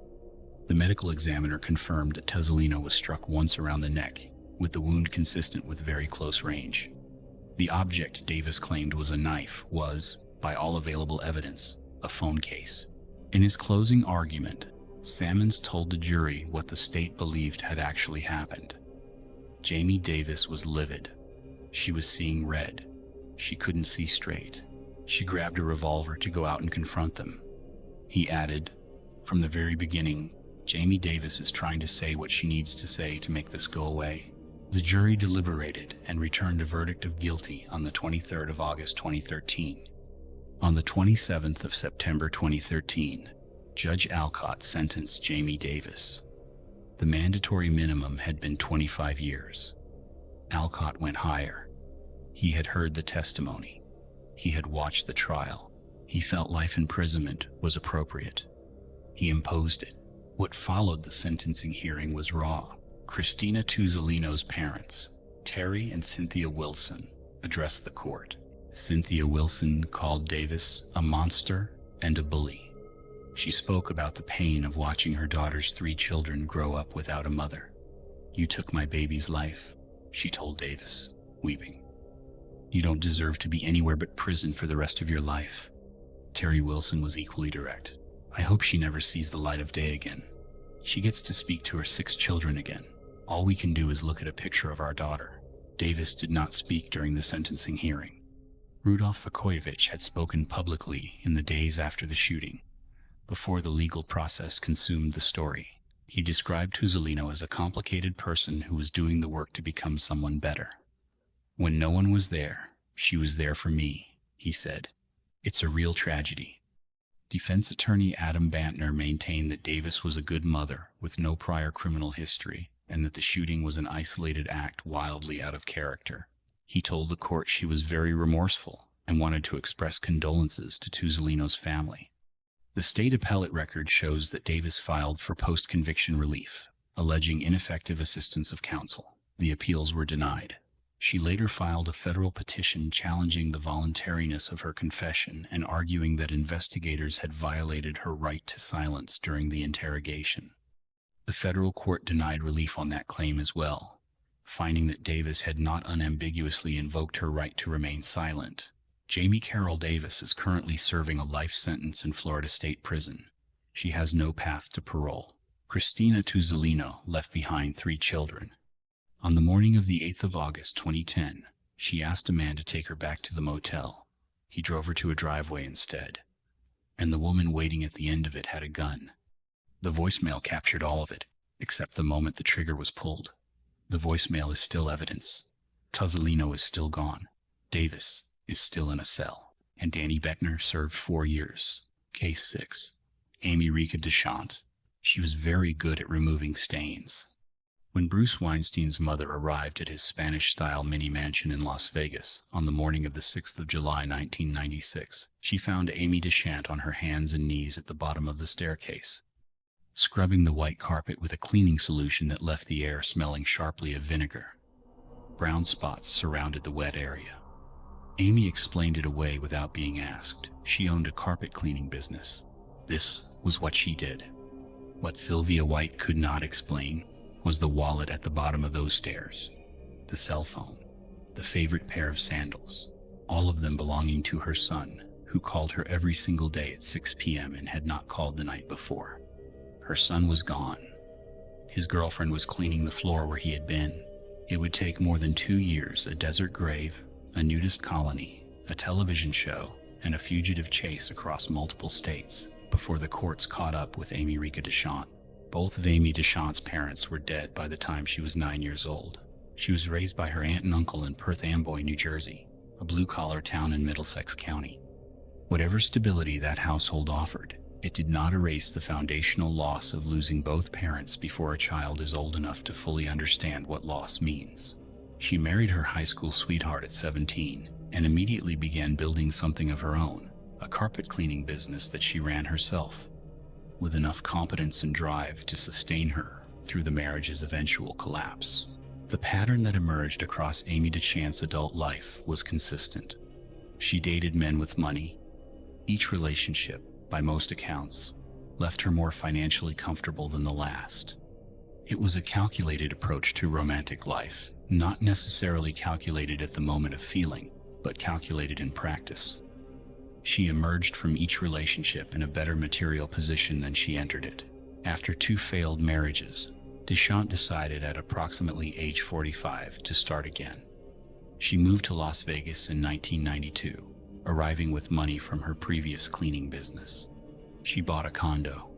Speaker 1: The medical examiner confirmed that Tuzolino was struck once around the neck, with the wound consistent with very close range. The object Davis claimed was a knife was, by all available evidence, a phone case. In his closing argument, Sammons told the jury what the state believed had actually happened. Jamie Davis was livid. She was seeing red. She couldn't see straight. She grabbed a revolver to go out and confront them. He added, "From the very beginning, Jamie Davis is trying to say what she needs to say to make this go away." The jury deliberated and returned a verdict of guilty on the 23rd of August 2013. On the 27th of September 2013, Judge Alcott sentenced Jamie Davis. The mandatory minimum had been 25 years. Alcott went higher. He had heard the testimony. He had watched the trial. He felt life imprisonment was appropriate. He imposed it. What followed the sentencing hearing was raw. Christina Tuzolino's parents, Terry and Cynthia Wilson, addressed the court. Cynthia Wilson called Davis a monster and a bully. She spoke about the pain of watching her daughter's 3 children grow up without a mother. "You took my baby's life," she told Davis, weeping. "You don't deserve to be anywhere but prison for the rest of your life." Terry Wilson was equally direct. "I hope she never sees the light of day again. She gets to speak to her 6 children again. All we can do is look at a picture of our daughter." Davis did not speak during the sentencing hearing. Rudolph Vakoyevich had spoken publicly in the days after the shooting, before the legal process consumed the story. He described Tuzolino as a complicated person who was doing the work to become someone better. "When no one was there, she was there for me," he said. "It's a real tragedy." Defense attorney Adam Bantner maintained that Davis was a good mother with no prior criminal history, and that the shooting was an isolated act wildly out of character. He told the court she was very remorseful and wanted to express condolences to Tuzolino's family. The state appellate record shows that Davis filed for post-conviction relief, alleging ineffective assistance of counsel. The appeals were denied. She later filed a federal petition challenging the voluntariness of her confession and arguing that investigators had violated her right to silence during the interrogation. The federal court denied relief on that claim as well, finding that Davis had not unambiguously invoked her right to remain silent. Jamie Carroll Davis is currently serving a life sentence in Florida State Prison. She has no path to parole. Christina Tuzolino left behind 3 children. On the morning of the 8th of August 2010, she asked a man to take her back to the motel. He drove her to a driveway instead, and the woman waiting at the end of it had a gun. The voicemail captured all of it, except the moment the trigger was pulled. The voicemail is still evidence. Tuzolino is still gone. Davis is still in a cell. and Danny Beckner served 4 years. Case 6. Amy Rekha Deschamps. She was very good at removing stains. When Bruce Weinstein's mother arrived at his Spanish-style mini-mansion in Las Vegas on the morning of the 6th of July 1996, she found Amy Deschamps on her hands and knees at the bottom of the staircase, scrubbing the white carpet with a cleaning solution that left the air smelling sharply of vinegar. Brown spots surrounded the wet area. Amy explained it away without being asked. She owned a carpet cleaning business. This was what she did. What Sylvia White could not explain was the wallet at the bottom of those stairs, the cell phone, the favorite pair of sandals, all of them belonging to her son, who called her every single day at 6 p.m. and had not called the night before. Her son was gone. His girlfriend was cleaning the floor where he had been. It would take more than 2 years, a desert grave, a nudist colony, a television show, and a fugitive chase across multiple states before the courts caught up with Amy Rekha Deschamps. Both of Amy Deschamps' parents were dead by the time she was 9 years old. She was raised by her aunt and uncle in Perth Amboy, New Jersey, a blue-collar town in Middlesex County. Whatever stability that household offered, it did not erase the foundational loss of losing both parents before a child is old enough to fully understand what loss means. She married her high school sweetheart at 17 and immediately began building something of her own, a carpet cleaning business that she ran herself, with enough competence and drive to sustain her through the marriage's eventual collapse. The pattern that emerged across Amy Deschamps' adult life was consistent. She dated men with money. Each relationship, by most accounts, left her more financially comfortable than the last. It was a calculated approach to romantic life, not necessarily calculated at the moment of feeling, but calculated in practice. She emerged from each relationship in a better material position than she entered it. After 2 failed marriages, Deschamps decided at approximately age 45 to start again. She moved to Las Vegas in 1992, arriving with money from her previous cleaning business. She bought a condo.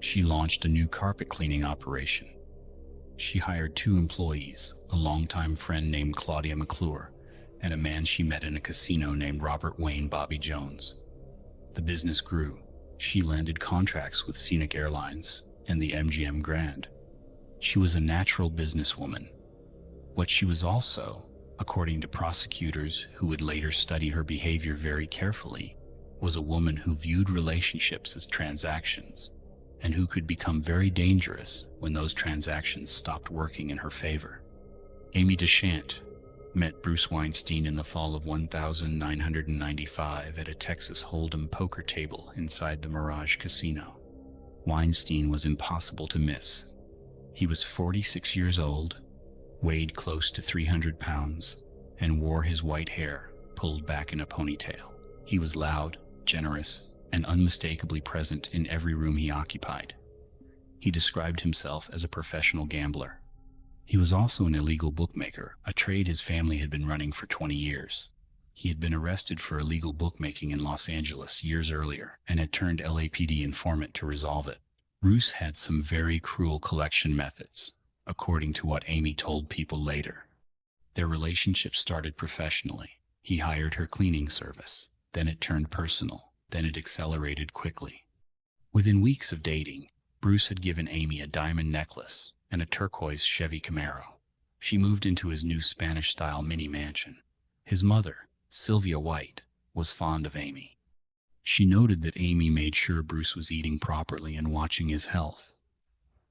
Speaker 1: She launched a new carpet cleaning operation. She hired 2 employees, a longtime friend named Claudia McClure, and a man she met in a casino named Robert Wayne Bobby Jones. The business grew. She landed contracts with Scenic Airlines and the MGM Grand. She was a natural businesswoman. What she was also, according to prosecutors who would later study her behavior very carefully, was a woman who viewed relationships as transactions and who could become very dangerous when those transactions stopped working in her favor. Amy Deschamps met Bruce Weinstein in the fall of 1995 at a Texas Hold'em poker table inside the Mirage Casino. Weinstein was impossible to miss. He was 46 years old, weighed close to 300 pounds, and wore his white hair pulled back in a ponytail. He was loud, generous, and unmistakably present in every room he occupied. He described himself as a professional gambler. He was also an illegal bookmaker, a trade his family had been running for 20 years. He had been arrested for illegal bookmaking in Los Angeles years earlier and had turned LAPD informant to resolve it. Bruce had some very cruel collection methods, according to what Amy told people later. Their relationship started professionally. He hired her cleaning service. Then it turned personal. Then it accelerated quickly. Within weeks of dating, Bruce had given Amy a diamond necklace and a turquoise Chevy Camaro. She moved into his new Spanish-style mini-mansion. His mother, Sylvia White, was fond of Amy. She noted that Amy made sure Bruce was eating properly and watching his health.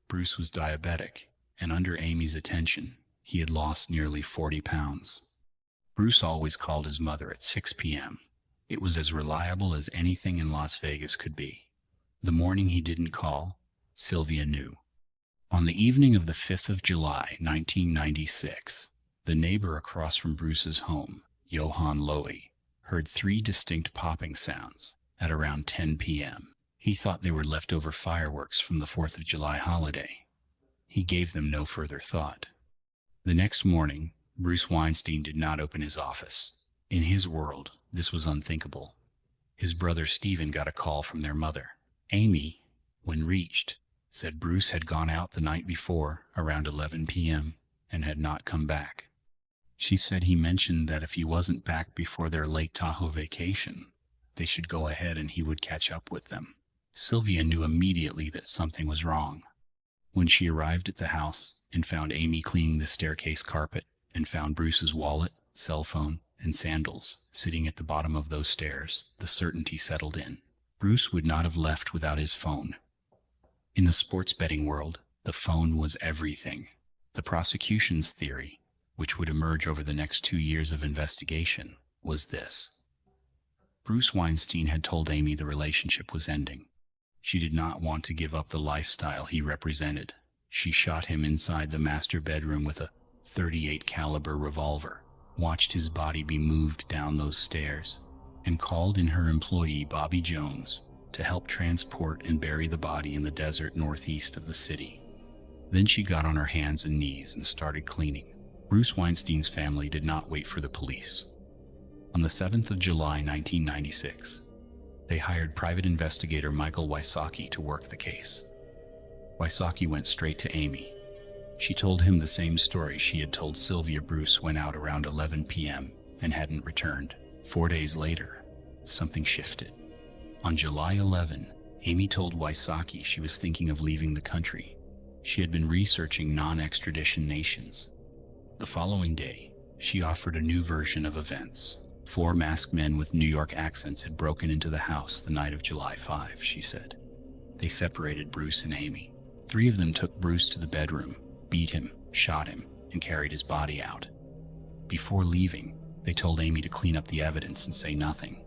Speaker 1: Bruce was diabetic, and under Amy's attention, he had lost nearly 40 pounds. Bruce always called his mother at 6 p.m. It was as reliable as anything in Las Vegas could be. The morning he didn't call, Sylvia knew. On the evening of the 5th of July, 1996, the neighbor across from Bruce's home, Johann Lowy, heard 3 distinct popping sounds at around 10 p.m. He thought they were leftover fireworks from the 4th of July holiday. He gave them no further thought. The next morning, Bruce Weinstein did not open his office. In his world, this was unthinkable. His brother Stephen got a call from their mother. Amy, when reached, said Bruce had gone out the night before, around 11 p.m., and had not come back. She said he mentioned that if he wasn't back before their Lake Tahoe vacation, They should go ahead and he would catch up with them. Sylvia knew immediately that something was wrong. When she arrived at the house and found Amy cleaning the staircase carpet and found Bruce's wallet, cell phone, and sandals sitting at the bottom of those stairs, the certainty settled in. Bruce would not have left without his phone. In the sports betting world, the phone was everything. The prosecution's theory, which would emerge over the next 2 years of investigation, was this. Bruce Weinstein had told Amy the relationship was ending. She did not want to give up the lifestyle he represented. She shot him inside the master bedroom with a .38 caliber revolver, watched his body be moved down those stairs, and called in her employee Bobby Jones to help transport and bury the body in the desert northeast of the city. Then she got on her hands and knees and started cleaning. Bruce Weinstein's family did not wait for the police. On the 7th of July 1996, they hired private investigator Michael Wysocki to work the case. Wysocki went straight to Amy. She told him the same story she had told Sylvia. Bruce went out around 11 p.m. and hadn't returned. 4 days later, something shifted. On July 11, Amy told Wysocki she was thinking of leaving the country. She had been researching non-extradition nations. The following day, she offered a new version of events. 4 masked men with New York accents had broken into the house the night of July 5, she said. They separated Bruce and Amy. 3 of them took Bruce to the bedroom, beat him, shot him, and carried his body out. Before leaving, they told Amy to clean up the evidence and say nothing.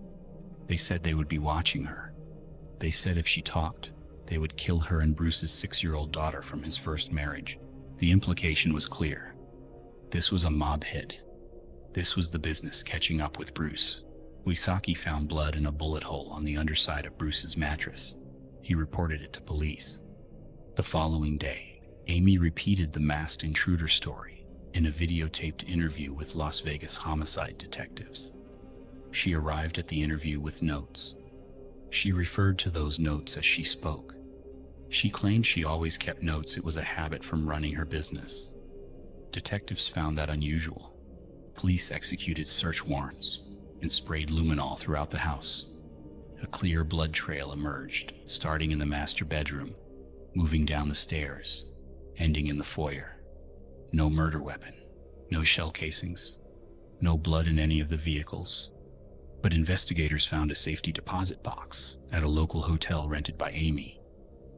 Speaker 1: They said they would be watching her. They said if she talked, they would kill her and Bruce's 6-year-old daughter from his first marriage. The implication was clear. This was a mob hit. This was the business catching up with Bruce. Wysocki found blood in a bullet hole on the underside of Bruce's mattress. He reported it to police. The following day, Amy repeated the masked intruder story in a videotaped interview with Las Vegas homicide detectives. She arrived at the interview with notes. She referred to those notes as she spoke. She claimed she always kept notes. It was a habit from running her business. Detectives found that unusual. Police executed search warrants and sprayed luminol throughout the house. A clear blood trail emerged, starting in the master bedroom, moving down the stairs, ending in the foyer. No murder weapon, no shell casings, no blood in any of the vehicles. But investigators found a safety deposit box at a local hotel rented by Amy.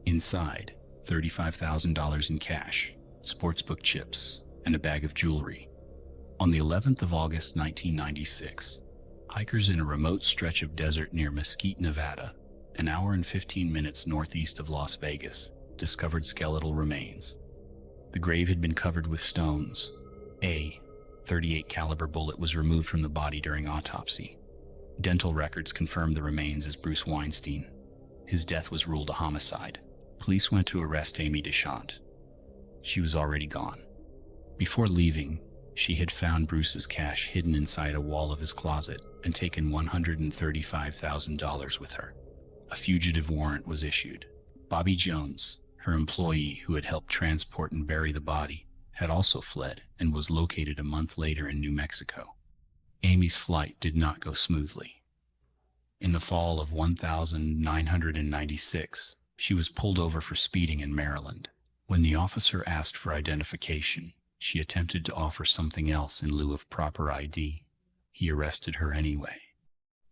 Speaker 1: Inside, $35,000 in cash, sportsbook chips, and a bag of jewelry. On the 11th of August 1996, hikers in a remote stretch of desert near Mesquite, Nevada, an hour and 15 minutes northeast of Las Vegas, discovered skeletal remains. The grave had been covered with stones. A .38 caliber bullet was removed from the body during autopsy. Dental records confirmed the remains as Bruce Weinstein. His death was ruled a homicide. Police went to arrest Amy Deschamps. She was already gone. Before leaving, she had found Bruce's cash hidden inside a wall of his closet and taken $135,000 with her. A fugitive warrant was issued. Bobby Jones, her employee who had helped transport and bury the body, had also fled and was located a month later in New Mexico. Amy's flight did not go smoothly. In the fall of 1996, she was pulled over for speeding in Maryland. When the officer asked for identification, she attempted to offer something else in lieu of proper ID. He arrested her anyway.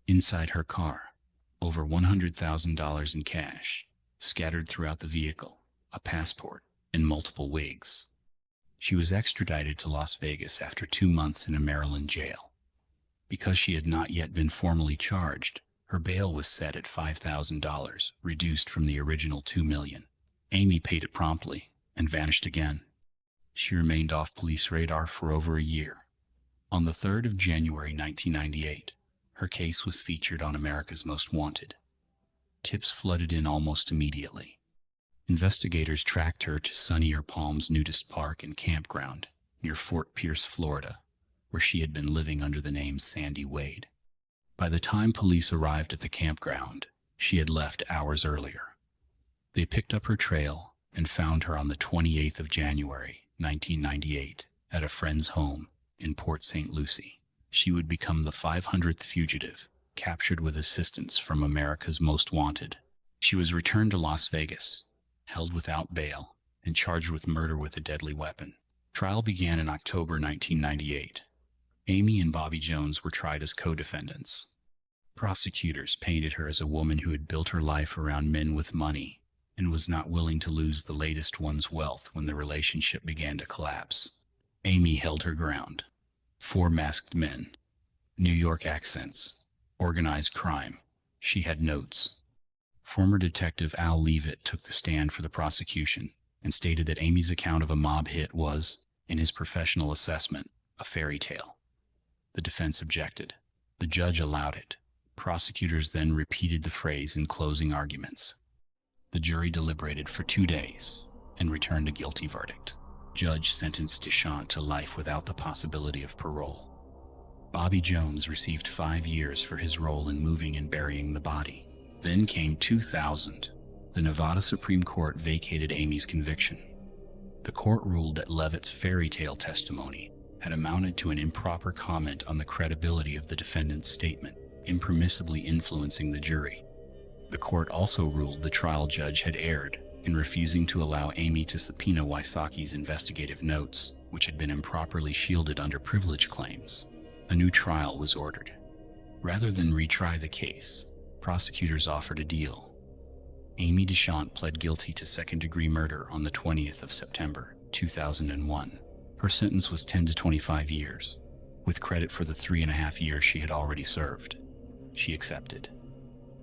Speaker 1: Inside her car, over $100,000 in cash, scattered throughout the vehicle, a passport, and multiple wigs. She was extradited to Las Vegas after 2 months in a Maryland jail. Because she had not yet been formally charged, her bail was set at $5,000, reduced from the original $2 million. Amy paid it promptly and vanished again. She remained off police radar for over a year. On the 3rd of January 1998, her case was featured on America's Most Wanted. Tips flooded in almost immediately. Investigators tracked her to Sunnier Palms Nudist Park and Campground near Fort Pierce, Florida, where she had been living under the name Sandy Wade. By the time police arrived at the campground, she had left hours earlier. They picked up her trail and found her on the 28th of January, 1998, at a friend's home in Port St. Lucie. She would become the 500th fugitive captured with assistance from America's Most Wanted. She was returned to Las Vegas, held without bail, and charged with murder with a deadly weapon. Trial began in October 1998. Amy and Bobby Jones were tried as co-defendants. Prosecutors painted her as a woman who had built her life around men with money and was not willing to lose the latest one's wealth when the relationship began to collapse. Amy held her ground. 4 masked men, New York accents, organized crime. She had notes. Former Detective Al Leavitt took the stand for the prosecution and stated that Amy's account of a mob hit was, in his professional assessment, a fairy tale. The defense objected. The judge allowed it. Prosecutors then repeated the phrase in closing arguments. The jury deliberated for 2 days and returned a guilty verdict. Judge sentenced Deschamps to life without the possibility of parole. Bobby Jones received 5 years for his role in moving and burying the body. Then came 2000. The Nevada Supreme Court vacated Amy's conviction. The court ruled that Leavitt's fairy tale testimony had amounted to an improper comment on the credibility of the defendant's statement, impermissibly influencing the jury. The court also ruled the trial judge had erred in refusing to allow Amy to subpoena Wysocki's investigative notes, which had been improperly shielded under privilege claims. A new trial was ordered. Rather than retry the case, prosecutors offered a deal. Amy Deschamps pled guilty to second-degree murder on the 20th of September, 2001. Her sentence was 10 to 25 years, with credit for the 3.5 years she had already served. She accepted.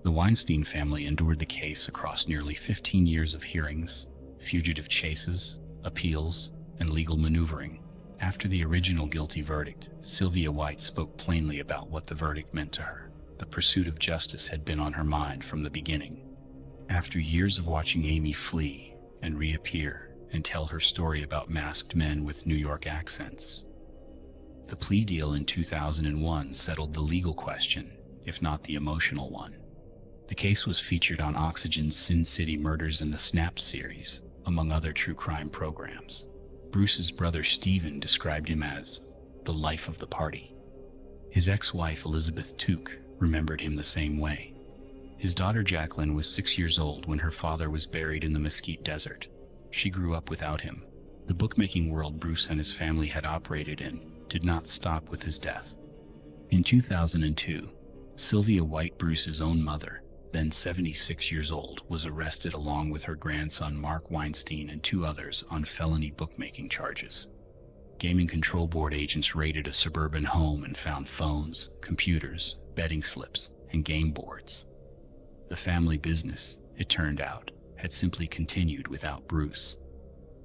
Speaker 1: The Weinstein family endured the case across nearly 15 years of hearings, fugitive chases, appeals, and legal maneuvering. After the original guilty verdict, Sylvia White spoke plainly about what the verdict meant to her. The pursuit of justice had been on her mind from the beginning. After years of watching Amy flee and reappear and tell her story about masked men with New York accents, the plea deal in 2001 settled the legal question, if not the emotional one. The case was featured on Oxygen's Sin City Murders in the Snapped series, among other true crime programs. Bruce's brother Stephen described him as the life of the party. His ex-wife Elizabeth Tuke remembered him the same way. His daughter Jacqueline was 6 years old when her father was buried in the Mesquite Desert. She grew up without him. The bookmaking world Bruce and his family had operated in did not stop with his death. In 2002, Sylvia White, Bruce's own mother, then 76 years old, was arrested along with her grandson Mark Weinstein and 2 others on felony bookmaking charges. Gaming Control Board agents raided a suburban home and found phones, computers, betting slips, and game boards. The family business, it turned out, had simply continued without Bruce.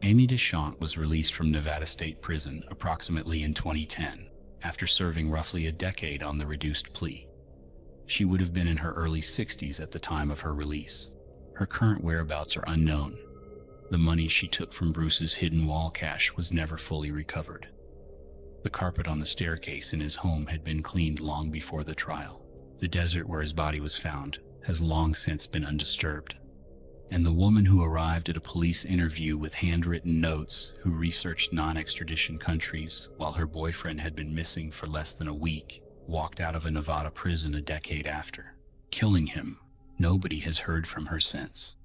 Speaker 1: Amy Deschamps was released from Nevada State Prison approximately in 2010, after serving roughly a decade on the reduced plea. She would have been in her early 60s at the time of her release. Her current whereabouts are unknown. The money she took from Bruce's hidden wall cache was never fully recovered. The carpet on the staircase in his home had been cleaned long before the trial. The desert where his body was found has long since been undisturbed. And the woman who arrived at a police interview with handwritten notes, who researched non-extradition countries while her boyfriend had been missing for less than a week, walked out of a Nevada prison a decade after, killing him. Nobody has heard from her since.